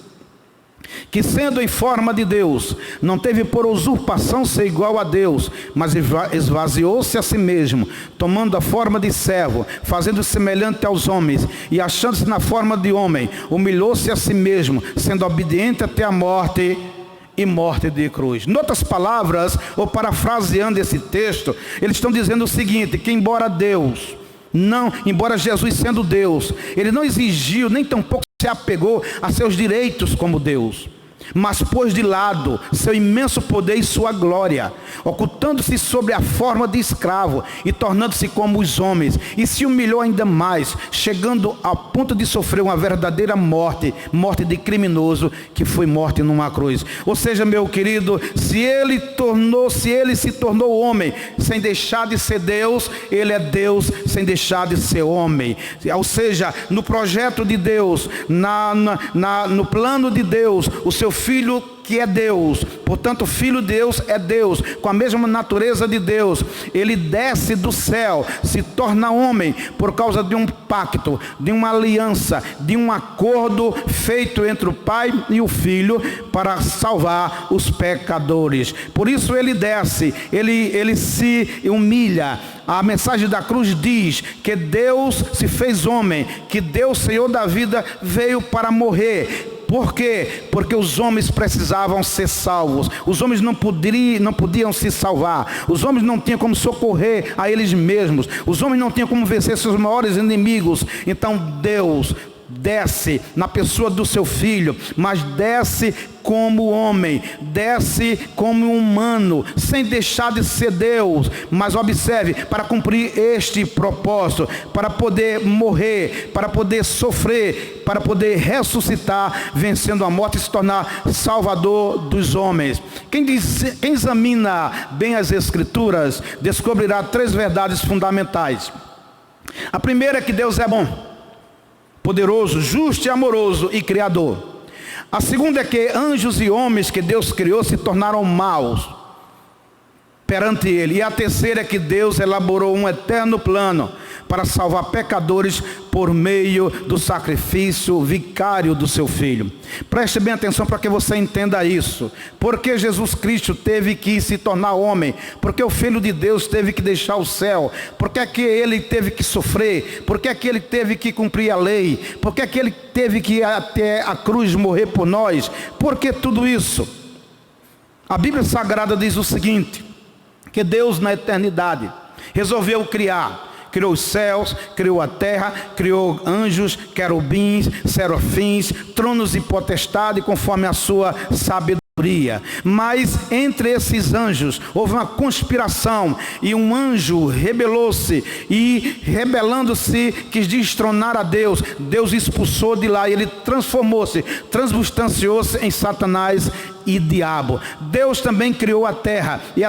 que sendo em forma de Deus, não teve por usurpação ser igual a Deus, mas esvaziou-se a si mesmo, tomando a forma de servo, fazendo-se semelhante aos homens, e achando-se na forma de homem, humilhou-se a si mesmo, sendo obediente até a morte e morte de cruz. Em outras palavras, ou parafraseando esse texto, eles estão dizendo o seguinte: que embora Jesus sendo Deus, Ele não exigiu, nem tampouco se apegou a seus direitos como Deus, mas pôs de lado seu imenso poder e sua glória, ocultando-se sobre a forma de escravo e tornando-se como os homens, e se humilhou ainda mais, chegando ao ponto de sofrer uma verdadeira morte de criminoso, que foi morte numa cruz. Ou seja, meu querido, se ele se tornou homem sem deixar de ser Deus, ele é Deus sem deixar de ser homem. Ou seja, no projeto de Deus, no plano de Deus, o seu Filho que é Deus, portanto o Filho de Deus é Deus, com a mesma natureza de Deus, ele desce do céu, se torna homem por causa de um pacto, de uma aliança, de um acordo feito entre o Pai e o Filho para salvar os pecadores. Por isso ele desce, ele se humilha. A mensagem da cruz diz que Deus se fez homem, que Deus, Senhor da vida, veio para morrer. Por quê? Porque os homens precisavam ser salvos. Os homens não podiam se salvar. Os homens não tinham como socorrer a eles mesmos. Os homens não tinham como vencer seus maiores inimigos. Então Deus desce na pessoa do seu Filho, mas desce como homem, desce como humano, sem deixar de ser Deus. Mas observe, para cumprir este propósito, para poder morrer, para poder sofrer, para poder ressuscitar, vencendo a morte e se tornar Salvador dos homens. Quem examina bem as Escrituras, descobrirá 3 verdades fundamentais. A primeira é que Deus é bom, poderoso, justo e amoroso e criador. A segunda é que anjos e homens que Deus criou se tornaram maus perante Ele. E a terceira é que Deus elaborou um eterno plano para salvar pecadores por meio do sacrifício vicário do seu Filho. Preste bem atenção para que você entenda isso. Porque Jesus Cristo teve que se tornar homem? Porque o Filho de Deus teve que deixar o céu? Porque é que Ele teve que sofrer? Porque é que Ele teve que cumprir a lei? Porque é que Ele teve que ir até a cruz morrer por nós? Por que tudo isso? A Bíblia Sagrada diz o seguinte: que Deus na eternidade resolveu criou os céus, criou a terra, criou anjos, querubins, serafins, tronos e potestade, conforme a sua sabedoria. Mas entre esses anjos houve uma conspiração, e um anjo rebelou-se, e rebelando-se quis destronar a Deus. Deus expulsou de lá, e ele transubstanciou-se em Satanás e diabo. Deus também criou a terra, e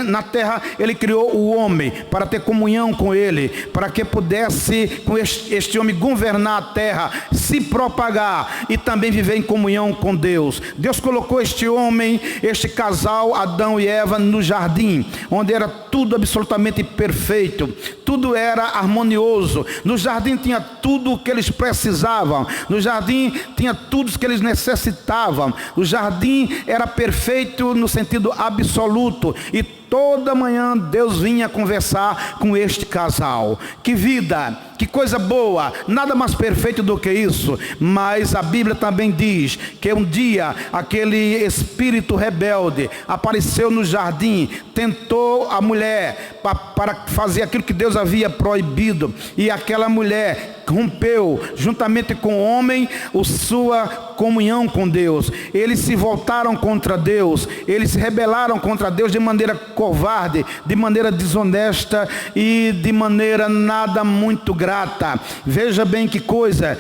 na terra ele criou o homem para ter comunhão com ele, para que pudesse com este homem governar a terra, se propagar e também viver em comunhão com Deus. Deus colocou este homem, este casal, Adão e Eva, no jardim, onde era tudo absolutamente perfeito, tudo era harmonioso. No jardim tinha tudo o que eles precisavam, no jardim tinha tudo o que eles necessitavam. O jardim era perfeito no sentido absoluto, e toda manhã Deus vinha conversar com este casal. Que vida, que coisa boa, nada mais perfeito do que isso. Mas a Bíblia também diz que um dia aquele espírito rebelde apareceu no jardim, tentou a mulher para fazer aquilo que Deus havia proibido, e aquela mulher rompeu juntamente com o homem a sua comunhão com Deus. Eles se voltaram contra Deus, eles se rebelaram contra Deus de maneira covarde, de maneira desonesta e de maneira nada muito grata. Veja bem que coisa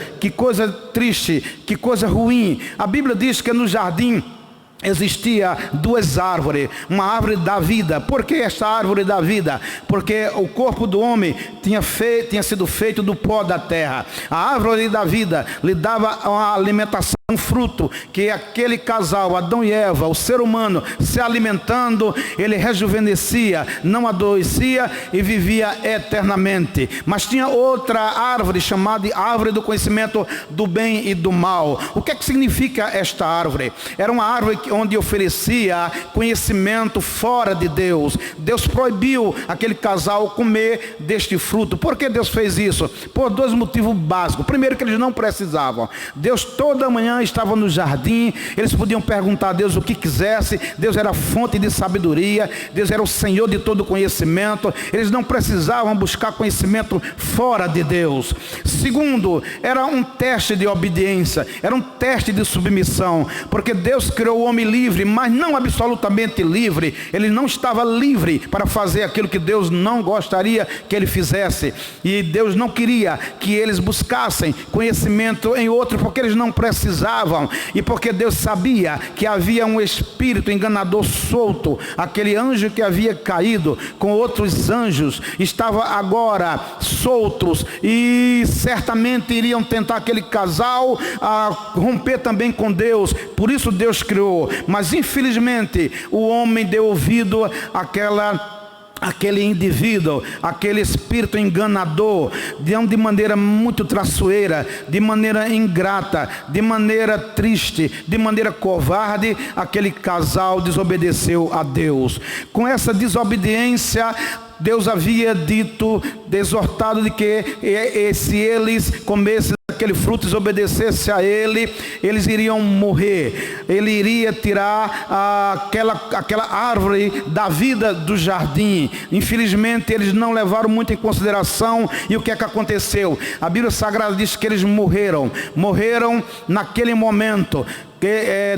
triste, que coisa ruim. A Bíblia diz que no jardim existia duas árvores, uma árvore da vida. Por que esta árvore da vida? Porque o corpo do homem tinha sido feito do pó da terra. A árvore da vida lhe dava uma alimentação, um fruto que aquele casal, Adão e Eva, o ser humano, se alimentando, ele rejuvenescia, não adoecia e vivia eternamente. Mas tinha outra árvore chamada de árvore do conhecimento do bem e do mal. O que é que significa esta árvore? Era uma árvore onde oferecia conhecimento fora de Deus. Deus proibiu aquele casal comer deste fruto. Por que Deus fez isso? Por dois motivos básicos. Primeiro, que eles não precisavam. Deus toda manhã estava no jardim, eles podiam perguntar a Deus o que quisesse. Deus era a fonte de sabedoria, Deus era o Senhor de todo conhecimento. Eles não precisavam buscar conhecimento fora de Deus. Segundo, era um teste de obediência, era um teste de submissão, porque Deus criou o homem livre, mas não absolutamente livre. Ele não estava livre para fazer aquilo que Deus não gostaria que ele fizesse, e Deus não queria que eles buscassem conhecimento em outro, porque eles não precisavam, e porque Deus sabia que havia um espírito enganador solto. Aquele anjo que havia caído com outros anjos estava agora soltos, e certamente iriam tentar aquele casal a romper também com Deus. Por isso Deus criou, mas infelizmente o homem deu ouvido àquele indivíduo, aquele espírito enganador, de maneira muito traiçoeira, de maneira ingrata, de maneira triste, de maneira covarde. Aquele casal desobedeceu a Deus. Com essa desobediência, Deus havia dito, exortado de que se eles comessem aquele fruto, desobedecesse a ele, eles iriam morrer. Ele iria tirar aquela árvore da vida do jardim. Infelizmente eles não levaram muito em consideração. E o que é que aconteceu? A Bíblia Sagrada diz que eles morreram naquele momento.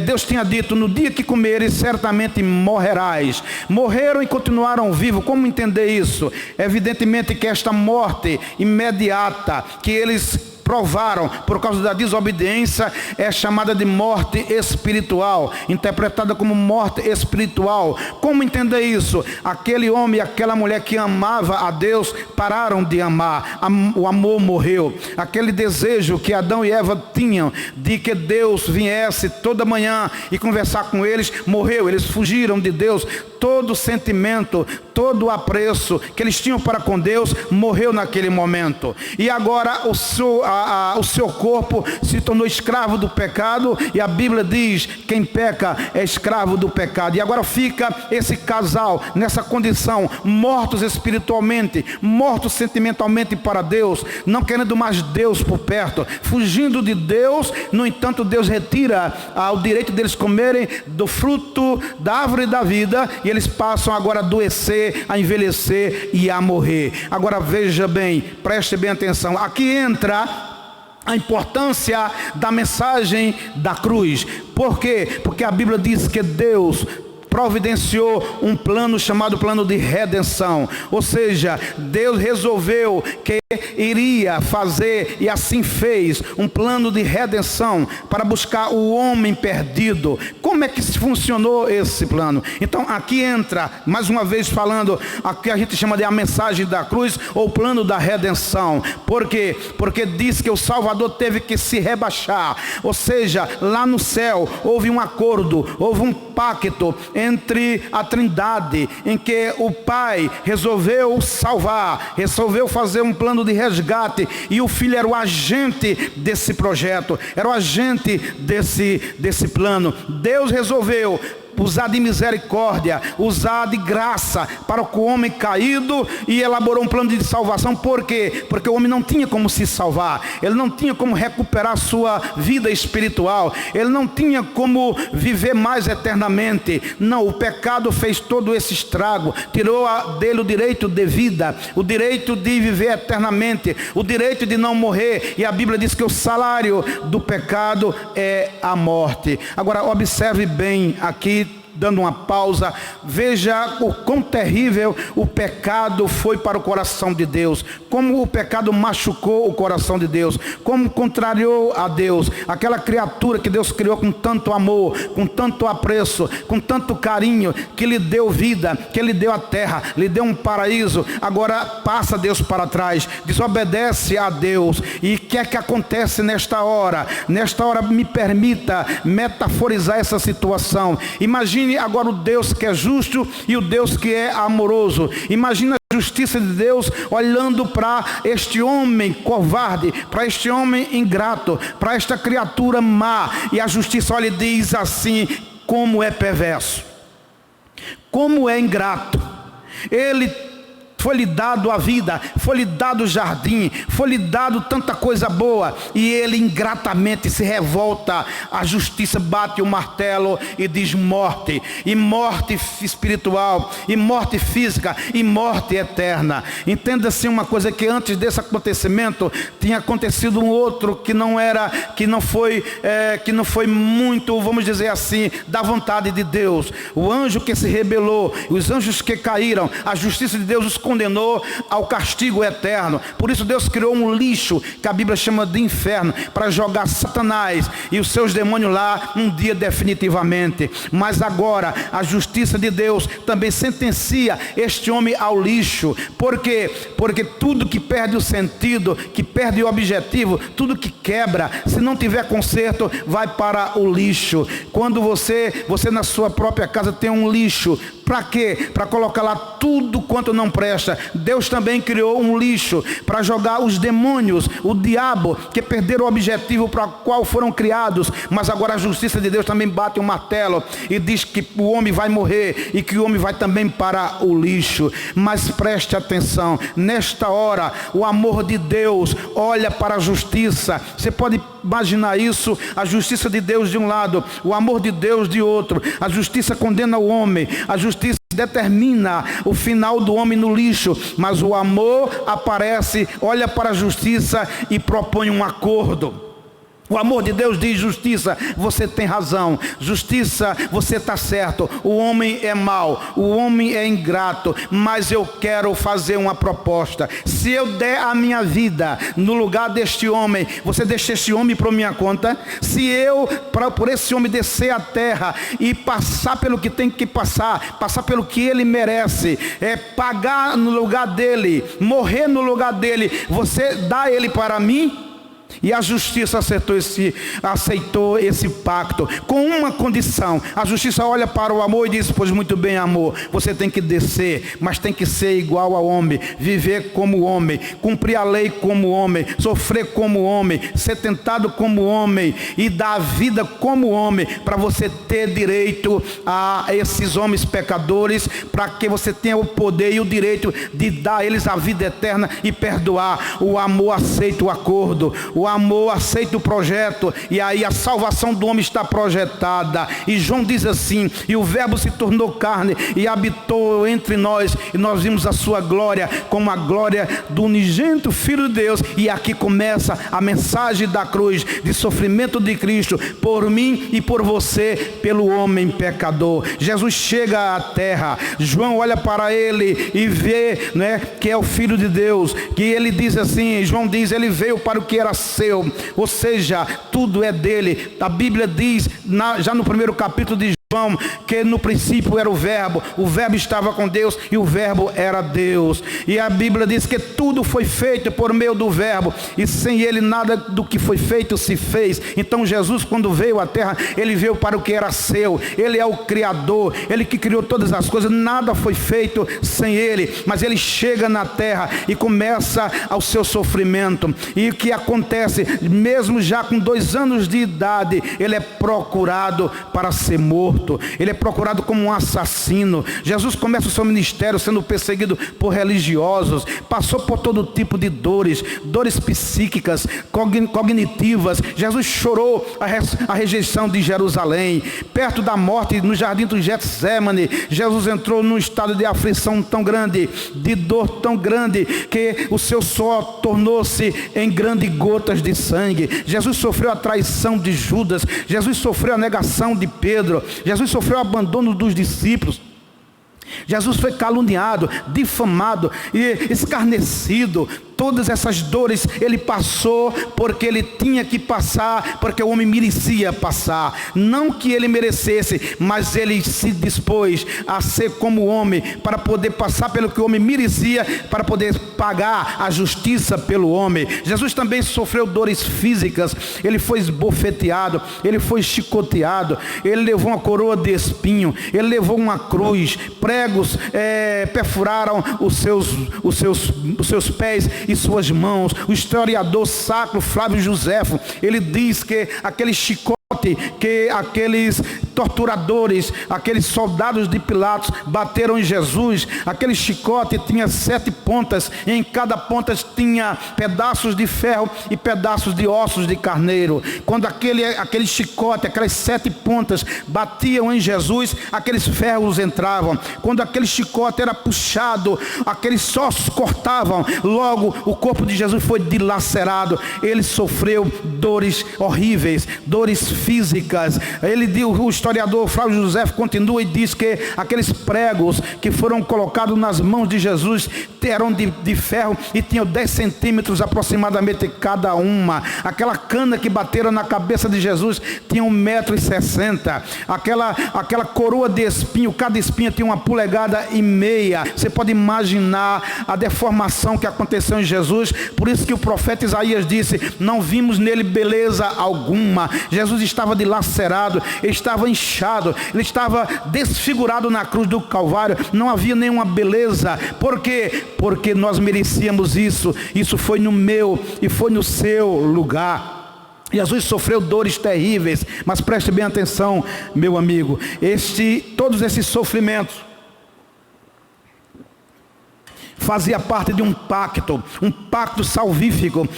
Deus tinha dito: no dia que comeres, certamente morrerás. Morreram e continuaram vivos. Como entender isso? Evidentemente que esta morte imediata que eles provaram por causa da desobediência é chamada de morte espiritual, interpretada como morte espiritual. Como entender isso? Aquele homem e aquela mulher que amava a Deus pararam de amar, o amor morreu. Aquele desejo que Adão e Eva tinham de que Deus viesse toda manhã e conversar com eles, morreu. Eles fugiram de Deus. Todo sentimento, todo apreço que eles tinham para com Deus morreu naquele momento. E agora o seu corpo se tornou escravo do pecado, e a Bíblia diz: quem peca é escravo do pecado. E agora fica esse casal nessa condição, mortos espiritualmente, mortos sentimentalmente para Deus, não querendo mais Deus por perto, fugindo de Deus. No entanto, Deus retira o direito deles comerem do fruto da árvore da vida, e eles passam agora a adoecer, a envelhecer e a morrer. Agora veja bem, preste bem atenção, aqui entra a importância da mensagem da cruz. Por quê? Porque a Bíblia diz que Deus providenciou um plano chamado plano de redenção. Ou seja, Deus resolveu que iria fazer, e assim fez, um plano de redenção para buscar o homem perdido. Como é que funcionou esse plano? Então aqui entra, mais uma vez falando, a que a gente chama de a mensagem da cruz, ou plano da redenção. Por quê? Porque diz que o Salvador teve que se rebaixar. Ou seja, lá no céu houve um acordo, houve um pacto entre a Trindade, em que o Pai resolveu salvar, resolveu fazer um plano de resgate, e o Filho era o agente desse projeto, era o agente desse plano. Deus resolveu usar de misericórdia, usar de graça para o homem caído, e elaborou um plano de salvação. Por quê? Porque o homem não tinha como se salvar, ele não tinha como recuperar sua vida espiritual, ele não tinha como viver mais eternamente. Não, o pecado fez todo esse estrago, tirou dele o direito de vida, o direito de viver eternamente, o direito de não morrer. E a Bíblia diz que o salário do pecado é a morte. Agora observe bem aqui, dando uma pausa, veja o quão terrível o pecado foi para o coração de Deus, como o pecado machucou o coração de Deus, como contrariou a Deus, aquela criatura que Deus criou com tanto amor, com tanto apreço, com tanto carinho, que lhe deu vida, que lhe deu a terra, lhe deu um paraíso. Agora passa Deus para trás, desobedece a Deus. E o que é que acontece nesta hora? Nesta hora, me permita metaforizar essa situação. Imagine agora o Deus que é justo e o Deus que é amoroso. Imagina a justiça de Deus olhando para este homem covarde, para este homem ingrato, para esta criatura má. E a justiça olha e diz assim: como é perverso, como é ingrato. Ele foi-lhe dado a vida, foi-lhe dado o jardim, foi-lhe dado tanta coisa boa, e ele ingratamente se revolta. A justiça bate o martelo e diz morte, e morte espiritual, e morte física, e morte eterna. Entenda-se uma coisa, que antes desse acontecimento tinha acontecido um outro que não foi muito, vamos dizer assim, da vontade de Deus. O anjo que se rebelou, os anjos que caíram, a justiça de Deus os condenou ao castigo eterno. Por isso Deus criou um lixo, que a Bíblia chama de inferno, para jogar Satanás e os seus demônios lá um dia definitivamente. Mas agora a justiça de Deus também sentencia este homem ao lixo. Por quê? Porque tudo que perde o sentido, que perde o objetivo, tudo que quebra, se não tiver conserto, vai para o lixo. Quando você na sua própria casa tem um lixo, para quê? Para colocar lá tudo quanto não presta. Deus também criou um lixo para jogar os demônios, o diabo, que perderam o objetivo para o qual foram criados. Mas agora a justiça de Deus também bate um martelo e diz que o homem vai morrer e que o homem vai também para o lixo. Mas preste atenção, nesta hora o amor de Deus olha para a justiça. Você pode imaginar isso, a justiça de Deus de um lado, o amor de Deus de outro. A justiça condena o homem, a justiça determina o final do homem no lixo, mas o amor aparece, olha para a justiça e propõe um acordo. O amor de Deus diz: justiça, você tem razão, justiça, você está certo, o homem é mau, o homem é ingrato, mas eu quero fazer uma proposta. Se eu der a minha vida no lugar deste homem, você deixa este homem por minha conta? Se eu, por esse homem descer a terra e passar pelo que tem que passar pelo que ele merece, pagar no lugar dele, morrer no lugar dele, você dá ele para mim? E a justiça aceitou esse pacto com uma condição. A justiça olha para o amor e diz: pois muito bem, amor, você tem que descer, mas tem que ser igual ao homem, viver como homem, cumprir a lei como homem, sofrer como homem, ser tentado como homem e dar a vida como homem, para você ter direito a esses homens pecadores, para que você tenha o poder e o direito de dar a eles a vida eterna e perdoar. O amor aceita o acordo, o amor aceita o projeto, e aí a salvação do homem está projetada. E João diz assim: e o verbo se tornou carne e habitou entre nós, e nós vimos a sua glória como a glória do unigênito Filho de Deus. E aqui começa a mensagem da cruz, de sofrimento de Cristo por mim e por você, pelo homem pecador. Jesus chega à terra, João olha para ele e vê, que é o Filho de Deus, que ele diz assim, João diz: ele veio para o que era seu, ou seja, tudo é dele. A Bíblia diz, já no primeiro capítulo de João, que no princípio era o verbo estava com Deus e o verbo era Deus. E a Bíblia diz que tudo foi feito por meio do verbo, e sem ele nada do que foi feito se fez. Então Jesus, quando veio à terra, ele veio para o que era seu. Ele é o Criador, ele que criou todas as coisas, nada foi feito sem ele. Mas ele chega na terra e começa ao seu sofrimento. E o que acontece? Mesmo já com 2 anos de idade, ele é procurado para ser morto. morto, ele é procurado como um assassino. Jesus começa o seu ministério sendo perseguido por religiosos, passou por todo tipo de dores psíquicas, cognitivas. Jesus chorou a rejeição de Jerusalém. Perto da morte, no jardim do Getsemane, Jesus entrou num estado de aflição tão grande, de dor tão grande, que o seu suor tornou-se em grandes gotas de sangue. Jesus sofreu a traição de Judas, Jesus sofreu a negação de Pedro, Jesus sofreu o abandono dos discípulos. Jesus foi caluniado, difamado e escarnecido. Todas essas dores ele passou porque ele tinha que passar, porque o homem merecia passar. Não que ele merecesse, mas ele se dispôs a ser como homem, para poder passar pelo que o homem merecia, para poder pagar a justiça pelo homem. Jesus também sofreu dores físicas. Ele foi esbofeteado, ele foi chicoteado, ele levou uma coroa de espinho, ele levou uma cruz, pregos perfuraram os seus pés e suas mãos. O historiador sacro Flávio Joséfo, ele diz que aquele chicote que aqueles torturadores, aqueles soldados de Pilatos bateram em Jesus, aquele chicote tinha 7 pontas, e em cada ponta tinha pedaços de ferro e pedaços de ossos de carneiro. Quando aquele chicote, aquelas 7 pontas batiam em Jesus, aqueles ferros entravam. Quando aquele chicote era puxado, aqueles ossos cortavam, logo o corpo de Jesus foi dilacerado. Ele sofreu dores horríveis, dores físicas. O historiador Flávio José continua e diz que aqueles pregos que foram colocados nas mãos de Jesus eram de ferro e tinham 10 centímetros aproximadamente cada uma. Aquela cana que bateram na cabeça de Jesus tinha 1,60 m. Aquela coroa de espinho, cada espinho tinha 1,5 polegadas. Você pode imaginar a deformação que aconteceu em Jesus. Por isso que o profeta Isaías disse: não vimos nele beleza alguma. Jesus estava dilacerado, ele estava inchado, ele estava desfigurado na cruz do Calvário. Não havia nenhuma beleza. Por quê? Porque nós merecíamos isso. Isso foi no meu e foi no seu lugar. Jesus sofreu dores terríveis. Mas preste bem atenção, meu amigo, todos esses sofrimentos fazia parte de um pacto salvífico,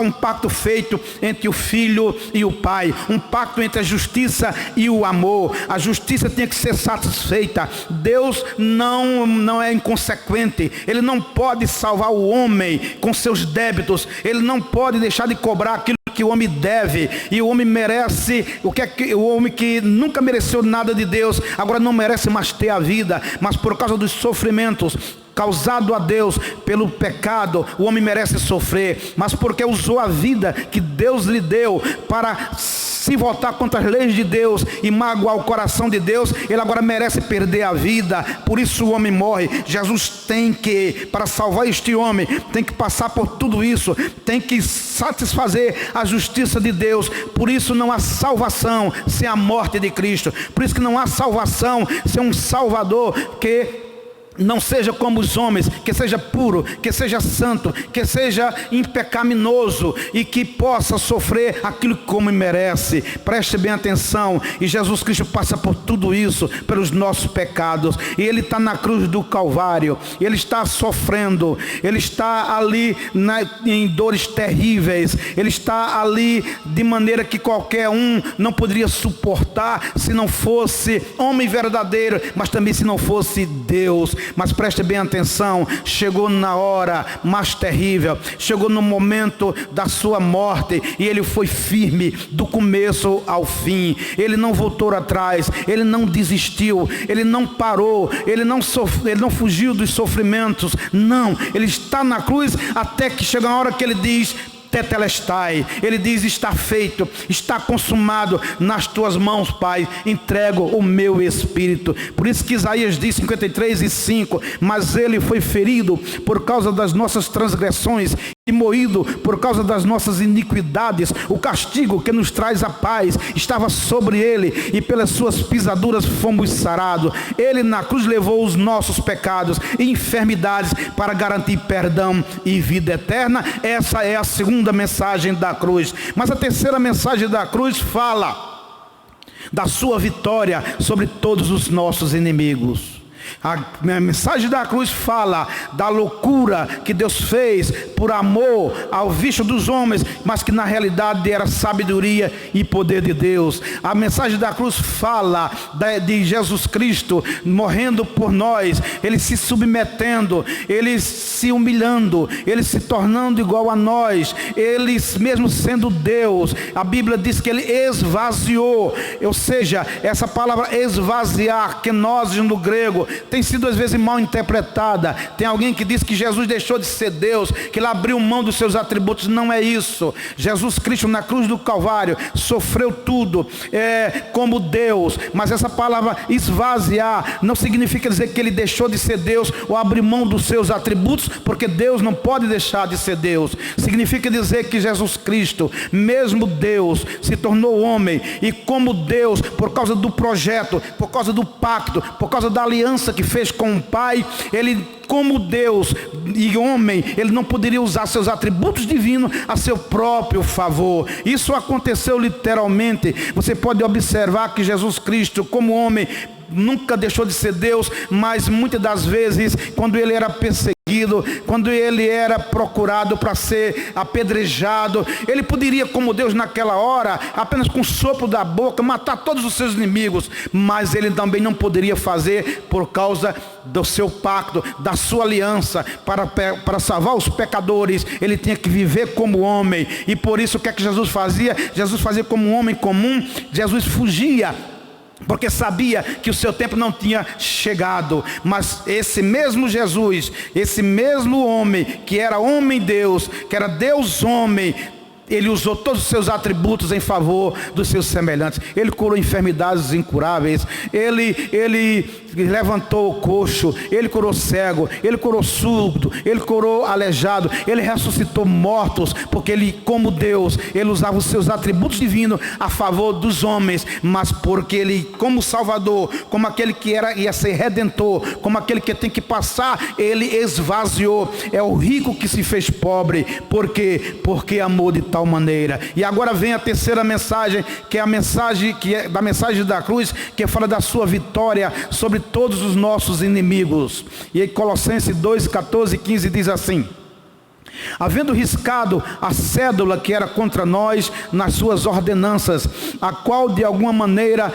um pacto feito entre o Filho e o Pai, um pacto entre a justiça e o amor. A justiça tinha que ser satisfeita. Deus não é inconsequente, Ele não pode salvar o homem com seus débitos, Ele não pode deixar de cobrar aquilo que o homem deve. E o homem merece, o homem que nunca mereceu nada de Deus, agora não merece mais ter a vida, mas por causa dos sofrimentos causado a Deus pelo pecado, o homem merece sofrer. Mas porque usou a vida que Deus lhe deu para se voltar contra as leis de Deus e magoar o coração de Deus, ele agora merece perder a vida. Por isso o homem morre. Jesus tem que, para salvar este homem, tem que passar por tudo isso, tem que satisfazer a justiça de Deus. Por isso não há salvação sem a morte de Cristo. Por isso que não há salvação sem um Salvador que não seja como os homens, que seja puro, que seja santo, que seja impecaminoso e que possa sofrer aquilo que como merece. Preste bem atenção. E Jesus Cristo passa por tudo isso, pelos nossos pecados. E Ele está na cruz do Calvário. Ele está sofrendo. Ele está ali em dores terríveis. Ele está ali de maneira que qualquer um não poderia suportar se não fosse homem verdadeiro, mas também se não fosse Deus. Mas preste bem atenção, chegou na hora mais terrível, chegou no momento da sua morte, e ele foi firme do começo ao fim. Ele não voltou atrás, ele não desistiu, ele não parou, ele não fugiu dos sofrimentos. Não, ele está na cruz até que chega a hora que ele diz: Tetelestai. Ele diz: está feito, está consumado, nas tuas mãos, Pai, entrego o meu espírito. Por isso que Isaías diz 53:5: mas ele foi ferido por causa das nossas transgressões e moído por causa das nossas iniquidades. O castigo que nos traz a paz estava sobre ele, e pelas suas pisaduras fomos sarados. Ele na cruz levou os nossos pecados e enfermidades para garantir perdão e vida eterna. Essa é a segunda mensagem da cruz. Mas a terceira mensagem da cruz fala da sua vitória sobre todos os nossos inimigos. A mensagem da cruz fala da loucura que Deus fez por amor ao vista dos homens, mas que na realidade era sabedoria e poder de Deus. A mensagem da cruz fala de Jesus Cristo morrendo por nós, Ele se submetendo, Ele se humilhando, Ele se tornando igual a nós, Ele mesmo sendo Deus. A Bíblia diz que Ele esvaziou, ou seja, essa palavra esvaziar, que nós no grego tem sido às vezes mal interpretada. Tem alguém que diz que Jesus deixou de ser Deus, que Ele abriu mão dos seus atributos. Não é isso. Jesus Cristo na cruz do Calvário sofreu tudo como Deus, mas essa palavra esvaziar não significa dizer que Ele deixou de ser Deus ou abrir mão dos seus atributos, porque Deus não pode deixar de ser Deus. Significa dizer que Jesus Cristo, mesmo Deus, se tornou homem, e como Deus, por causa do projeto, por causa do pacto, por causa da aliança que fez com o Pai, Ele, como Deus e homem, Ele não poderia usar seus atributos divinos a seu próprio favor. Isso aconteceu literalmente. Você pode observar que Jesus Cristo, como homem, nunca deixou de ser Deus, mas muitas das vezes, quando Ele era perseguido, quando Ele era procurado para ser apedrejado, Ele poderia, como Deus naquela hora, apenas com o sopro da boca, matar todos os seus inimigos, mas Ele também não poderia fazer por causa do seu pacto, da sua aliança, para salvar os pecadores. Ele tinha que viver como homem, e por isso o que é que Jesus fazia? Jesus fazia como um homem comum. Jesus fugia, porque sabia que o seu tempo não tinha chegado. Mas esse mesmo Jesus, esse mesmo homem, que era homem Deus, que era Deus homem, Ele usou todos os seus atributos em favor dos seus semelhantes. Ele curou enfermidades incuráveis, Ele levantou o coxo, Ele curou cego, Ele curou surdo, Ele curou aleijado, Ele ressuscitou mortos, porque Ele, como Deus, Ele usava os seus atributos divinos a favor dos homens, mas porque Ele, como Salvador, como aquele que ia ser Redentor, como aquele que tem que passar, Ele esvaziou. É o rico que se fez pobre. Por quê? Porque amou de tal maneira. E agora vem a terceira mensagem, que é a mensagem da mensagem da cruz, que fala da sua vitória sobre todos os nossos inimigos. E aí Colossenses 2, 14 e 15 diz assim: havendo riscado a cédula que era contra nós nas suas ordenanças, a qual de alguma maneira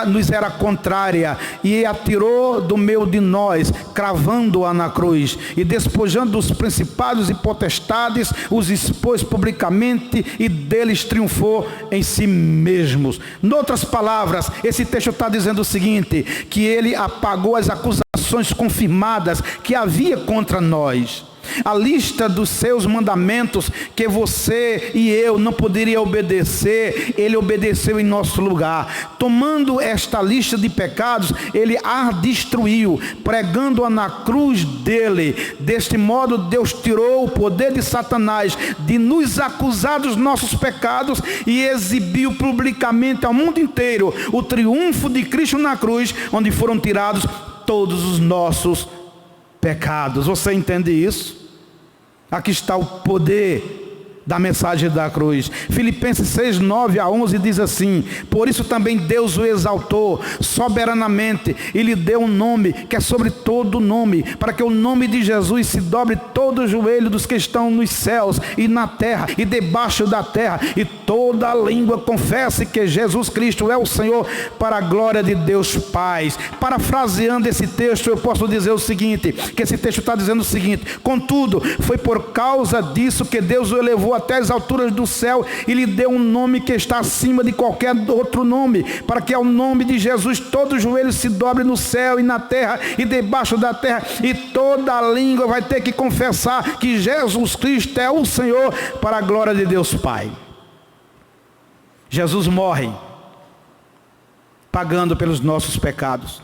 nos era contrária, e a tirou do meio de nós, cravando-a na cruz, e despojando os principados e potestades, os expôs publicamente, e deles triunfou em si mesmos. Noutras palavras, esse texto está dizendo o seguinte: que Ele apagou as acusações confirmadas que havia contra nós. A lista dos seus mandamentos que você e eu não poderia obedecer, Ele obedeceu em nosso lugar. Tomando esta lista de pecados, Ele a destruiu, pregando-a na cruz dele. Deste modo, Deus tirou o poder de Satanás de nos acusar dos nossos pecados e exibiu publicamente ao mundo inteiro o triunfo de Cristo na cruz, onde foram tirados todos os nossos pecados. Você entende isso? Aqui está o poder da mensagem da cruz. Filipenses 6, 9 a 11 diz assim: por isso também Deus o exaltou soberanamente e lhe deu um nome que é sobre todo nome, para que o nome de Jesus se dobre todo o joelho dos que estão nos céus e na terra e debaixo da terra, e toda a língua confesse que Jesus Cristo é o Senhor, para a glória de Deus Pai. Parafraseando esse texto, eu posso dizer o seguinte, que esse texto está dizendo o seguinte: contudo, foi por causa disso que Deus o elevou até as alturas do céu e lhe deu um nome que está acima de qualquer outro nome, para que ao nome de Jesus todo joelho se dobre no céu e na terra e debaixo da terra, e toda a língua vai ter que confessar que Jesus Cristo é o Senhor, para a glória de Deus Pai. Jesus morre pagando pelos nossos pecados.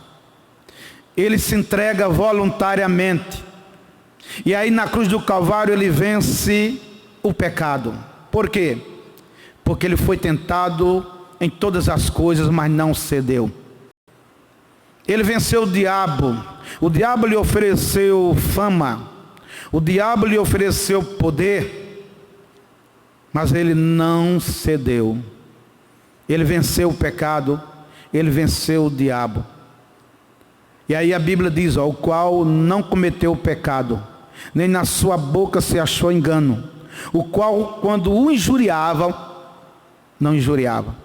Ele se entrega voluntariamente, e aí na cruz do Calvário Ele vence o pecado. Por quê? Porque Ele foi tentado em todas as coisas, mas não cedeu. Ele venceu o diabo. O diabo lhe ofereceu fama, o diabo lhe ofereceu poder, mas Ele não cedeu. Ele venceu o pecado ele venceu o diabo. E aí a Bíblia diz, ó, o qual não cometeu o pecado, nem na sua boca se achou engano, o qual quando o injuriava, não injuriava,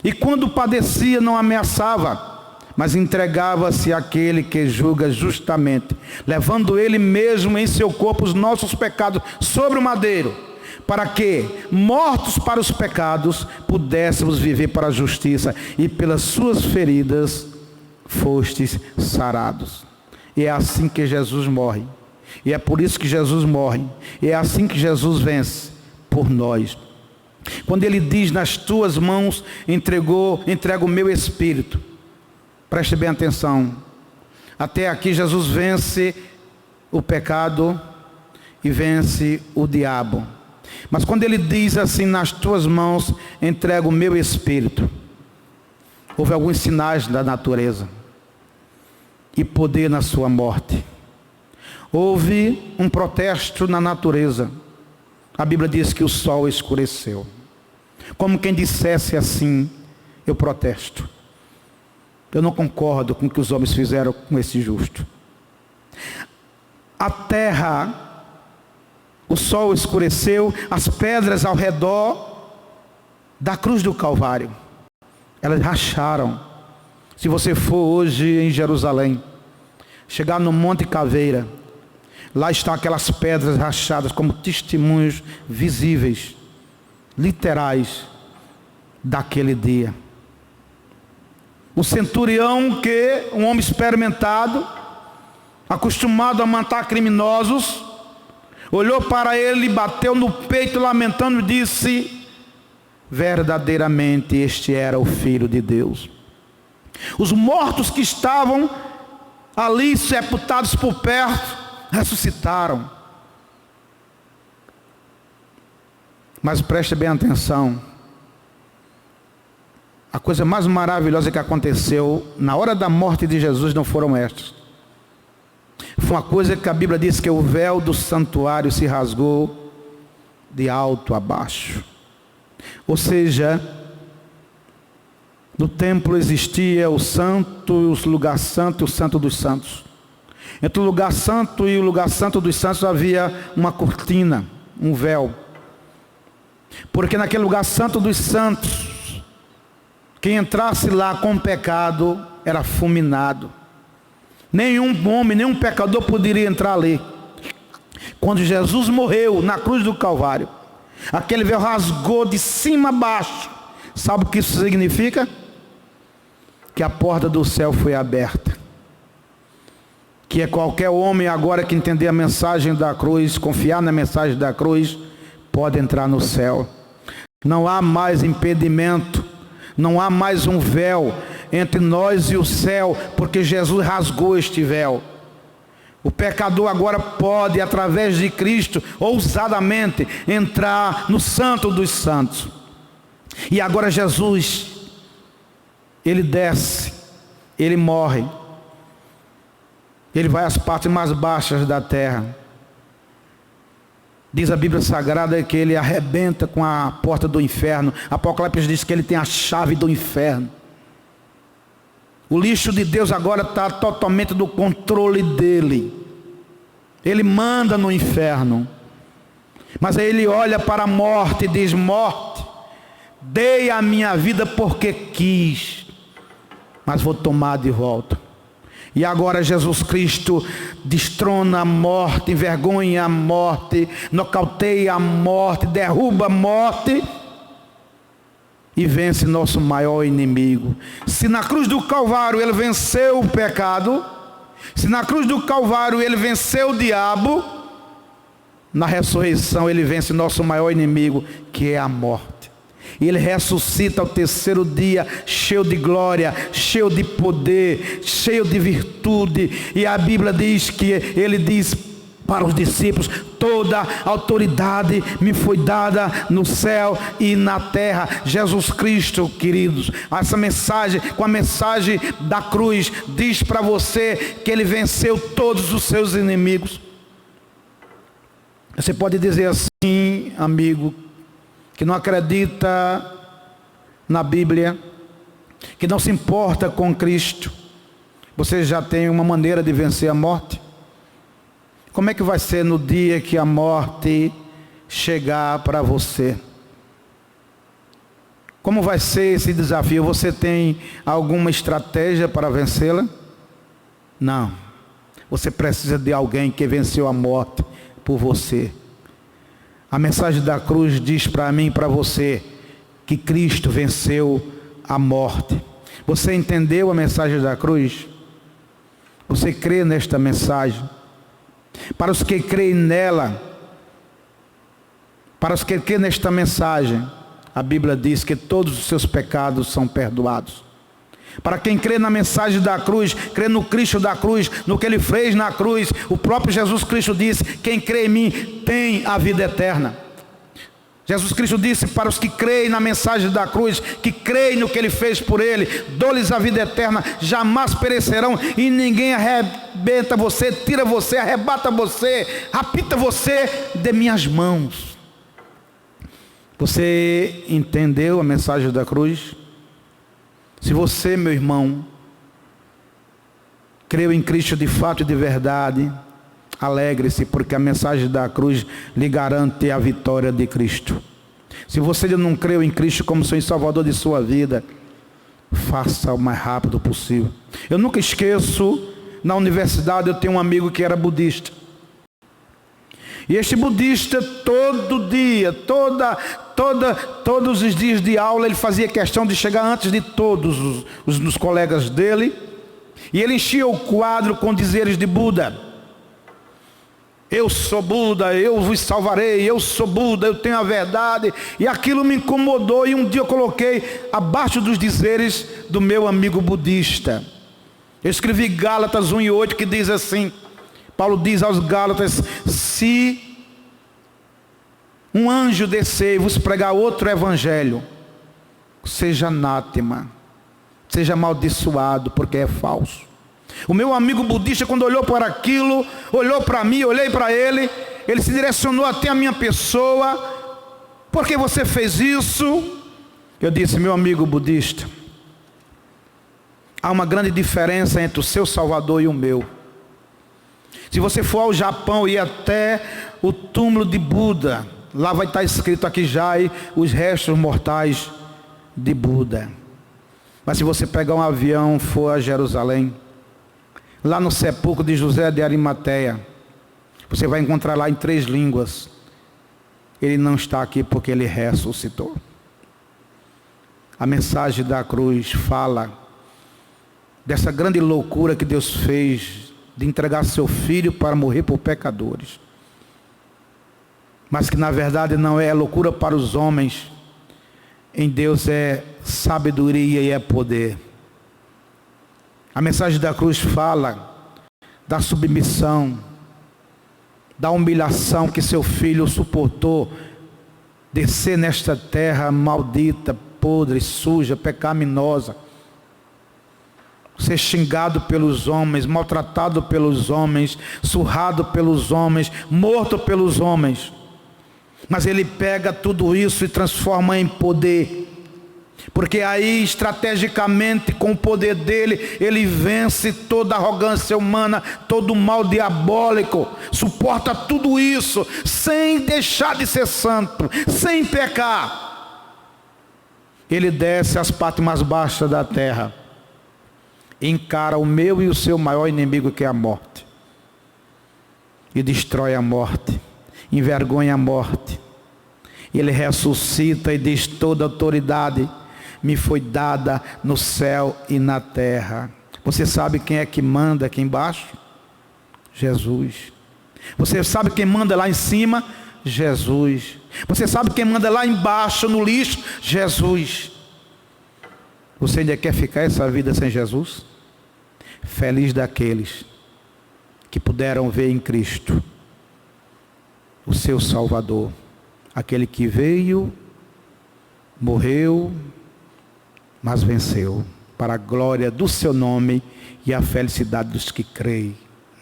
e quando padecia não ameaçava, mas entregava-se àquele que julga justamente, levando ele mesmo em seu corpo os nossos pecados sobre o madeiro, para que, mortos para os pecados, pudéssemos viver para a justiça, e pelas suas feridas fostes sarados. E é assim que Jesus morre, e é por isso que Jesus morre, e é assim que Jesus vence por nós. Quando ele diz, nas tuas mãos entrego o meu espírito, preste bem atenção, até aqui Jesus vence o pecado e vence o diabo. Mas quando ele diz assim, nas tuas mãos entrego o meu espírito, houve alguns sinais da natureza e poder na sua morte. Houve um protesto na natureza. A Bíblia diz que o sol escureceu. Como quem dissesse assim, eu protesto. Eu não concordo com o que os homens fizeram com esse justo. A terra, o sol escureceu, as pedras ao redor da cruz do Calvário, elas racharam. Se você for hoje em Jerusalém, chegar no Monte Caveira, lá estão aquelas pedras rachadas como testemunhos visíveis, literais, daquele dia. O centurião, que um homem experimentado, acostumado a matar criminosos, olhou para ele, bateu no peito lamentando e disse, verdadeiramente este era o Filho de Deus. Os mortos que estavam ali sepultados por perto, ressuscitaram. Mas preste bem atenção, a coisa mais maravilhosa que aconteceu na hora da morte de Jesus não foram estas. Foi uma coisa que a Bíblia diz que o véu do santuário se rasgou de alto a baixo. Ou seja, no templo existia o santo, o lugar santo e o santo dos santos. Entre o lugar santo e o lugar santo dos santos havia uma cortina, um véu. Porque naquele lugar santo dos santos, quem entrasse lá com pecado era fulminado. Nenhum homem, nenhum pecador poderia entrar ali. Quando Jesus morreu na cruz do Calvário, aquele véu rasgou de cima a baixo. Sabe o que isso significa? Que a porta do céu foi aberta. Que é qualquer homem agora que entender a mensagem da cruz, confiar na mensagem da cruz, pode entrar no céu. Não há mais impedimento, não há mais um véu entre nós e o céu, porque Jesus rasgou este véu. O pecador agora pode, através de Cristo, ousadamente entrar no santo dos santos. E agora Jesus, ele desce, ele morre, ele vai às partes mais baixas da terra. Diz a Bíblia Sagrada que ele arrebenta com a porta do inferno. Apocalipse diz que ele tem a chave do inferno. O lixo de Deus agora está totalmente no controle dele. Ele manda no inferno. Mas aí ele olha para a morte e diz, morte, dei a minha vida porque quis, mas vou tomar de volta. E agora Jesus Cristo destrona a morte, envergonha a morte, nocauteia a morte, derruba a morte e vence nosso maior inimigo. Se na cruz do Calvário ele venceu o pecado, se na cruz do Calvário ele venceu o diabo, na ressurreição ele vence nosso maior inimigo, que é a morte. E ele ressuscita ao terceiro dia, cheio de glória, cheio de poder, cheio de virtude. E a Bíblia diz que ele diz para os discípulos, toda autoridade me foi dada no céu e na terra. Jesus Cristo, queridos, essa mensagem, com a mensagem da cruz, diz para você que ele venceu todos os seus inimigos. Você pode dizer assim, amigo, que não acredita na Bíblia, que não se importa com Cristo, você já tem uma maneira de vencer a morte? Como é que vai ser no dia que a morte chegar para você? Como vai ser esse desafio? Você tem alguma estratégia para vencê-la? Não. Você precisa de alguém que venceu a morte por você. A mensagem da cruz diz para mim e para você que Cristo venceu a morte. Você entendeu a mensagem da cruz? Você crê nesta mensagem? Para os que creem nela, para os que creem nesta mensagem, a Bíblia diz que todos os seus pecados são perdoados. Para quem crê na mensagem da cruz, crê no Cristo da cruz, no que Ele fez na cruz, o próprio Jesus Cristo disse: quem crê em mim tem a vida eterna. Jesus Cristo disse para os que creem na mensagem da cruz, que creem no que Ele fez por ele: dou-lhes a vida eterna, jamais perecerão, e ninguém arrebenta você, tira você, arrebata você, rapta você de minhas mãos. Você entendeu a mensagem da cruz? Se você, meu irmão, creu em Cristo de fato e de verdade, alegre-se, porque a mensagem da cruz lhe garante a vitória de Cristo. Se você não creu em Cristo como Senhor e Salvador de sua vida, faça o mais rápido possível. Eu nunca esqueço, na universidade eu tenho um amigo que era budista. E este budista, todo dia, todos os dias de aula, ele fazia questão de chegar antes de todos os colegas dele, e ele enchia o quadro com dizeres de Buda. Eu sou Buda, eu vos salvarei, eu sou Buda, eu tenho a verdade. E aquilo me incomodou, e um dia eu coloquei abaixo dos dizeres do meu amigo budista. Eu escrevi Gálatas 1:8, que diz assim, Paulo diz aos Gálatas: se um anjo descer e vos pregar outro evangelho, seja anátema, seja amaldiçoado, porque é falso. O meu amigo budista, quando olhou para aquilo, olhou para mim, olhei para ele, ele se direcionou até a minha pessoa: por que você fez isso? Eu disse: meu amigo budista, há uma grande diferença entre o seu Salvador e o meu. Se você for ao Japão e ir até o túmulo de Buda, lá vai estar escrito: aqui jaz os restos mortais de Buda. Mas se você pegar um avião e for a Jerusalém, lá no sepulcro de José de Arimateia, você vai encontrar lá em 3 línguas: ele não está aqui porque ele ressuscitou. A mensagem da cruz fala dessa grande loucura que Deus fez de entregar seu filho para morrer por pecadores, mas que na verdade não é loucura para os homens. Em Deus é sabedoria e é poder. A mensagem da cruz fala da submissão, da humilhação que seu filho suportou, descer nesta terra maldita, podre, suja, pecaminosa, ser xingado pelos homens, maltratado pelos homens, surrado pelos homens, morto pelos homens. Mas ele pega tudo isso e transforma em poder, porque aí estrategicamente, com o poder dele, ele vence toda arrogância humana, todo o mal diabólico, suporta tudo isso sem deixar de ser santo, sem pecar. Ele desce às partes mais baixas da terra, encara o meu e o seu maior inimigo, que é a morte, e destrói a morte, envergonha a morte. Ele ressuscita e diz: toda autoridade me foi dada no céu e na terra. Você sabe quem é que manda aqui embaixo? Jesus. Você sabe quem manda lá em cima? Jesus. Você sabe quem manda lá embaixo no lixo? Jesus. Você ainda quer ficar essa vida sem Jesus? Feliz daqueles que puderam ver em Cristo o seu Salvador, aquele que veio, morreu, mas venceu, para a glória do seu nome e a felicidade dos que creem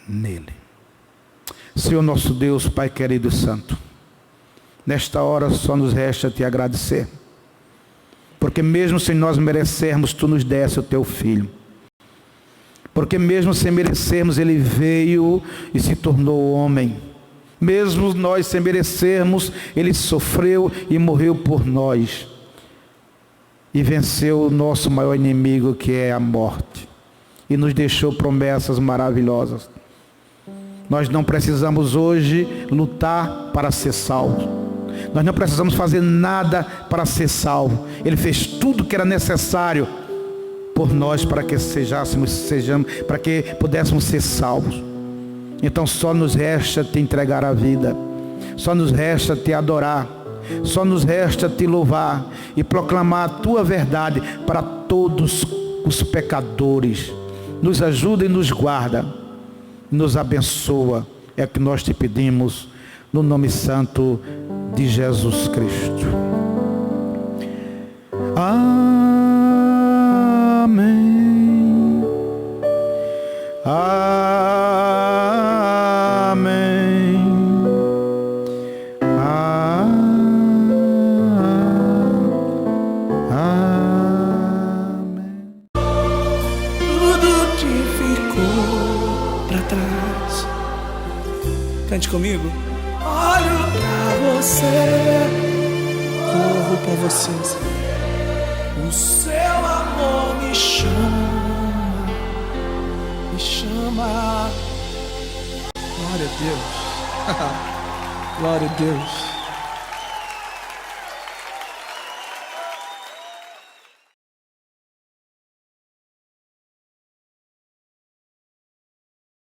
nele. Senhor nosso Deus, Pai querido e santo, nesta hora só nos resta te agradecer. Porque mesmo sem nós merecermos, Tu nos desse o Teu Filho. Porque mesmo sem merecermos, Ele veio e se tornou homem. Mesmo nós sem merecermos, Ele sofreu e morreu por nós. E venceu o nosso maior inimigo, que é a morte. E nos deixou promessas maravilhosas. Nós não precisamos hoje lutar para ser salvos. Nós não precisamos fazer nada para ser salvo. Ele fez tudo que era necessário por nós para que para que pudéssemos ser salvos. Então só nos resta Te entregar a vida. Só nos resta Te adorar. Só nos resta Te louvar e proclamar a Tua verdade para todos os pecadores. Nos ajuda e nos guarda. Nos abençoa. É o que nós Te pedimos no nome santo de Jesus Cristo. Amém. Amém. Amém. Tudo que ficou pra trás. Cante comigo. Olho pra você, corro pra você. O seu amor me chama, me chama. Glória a Deus. Glória a Deus.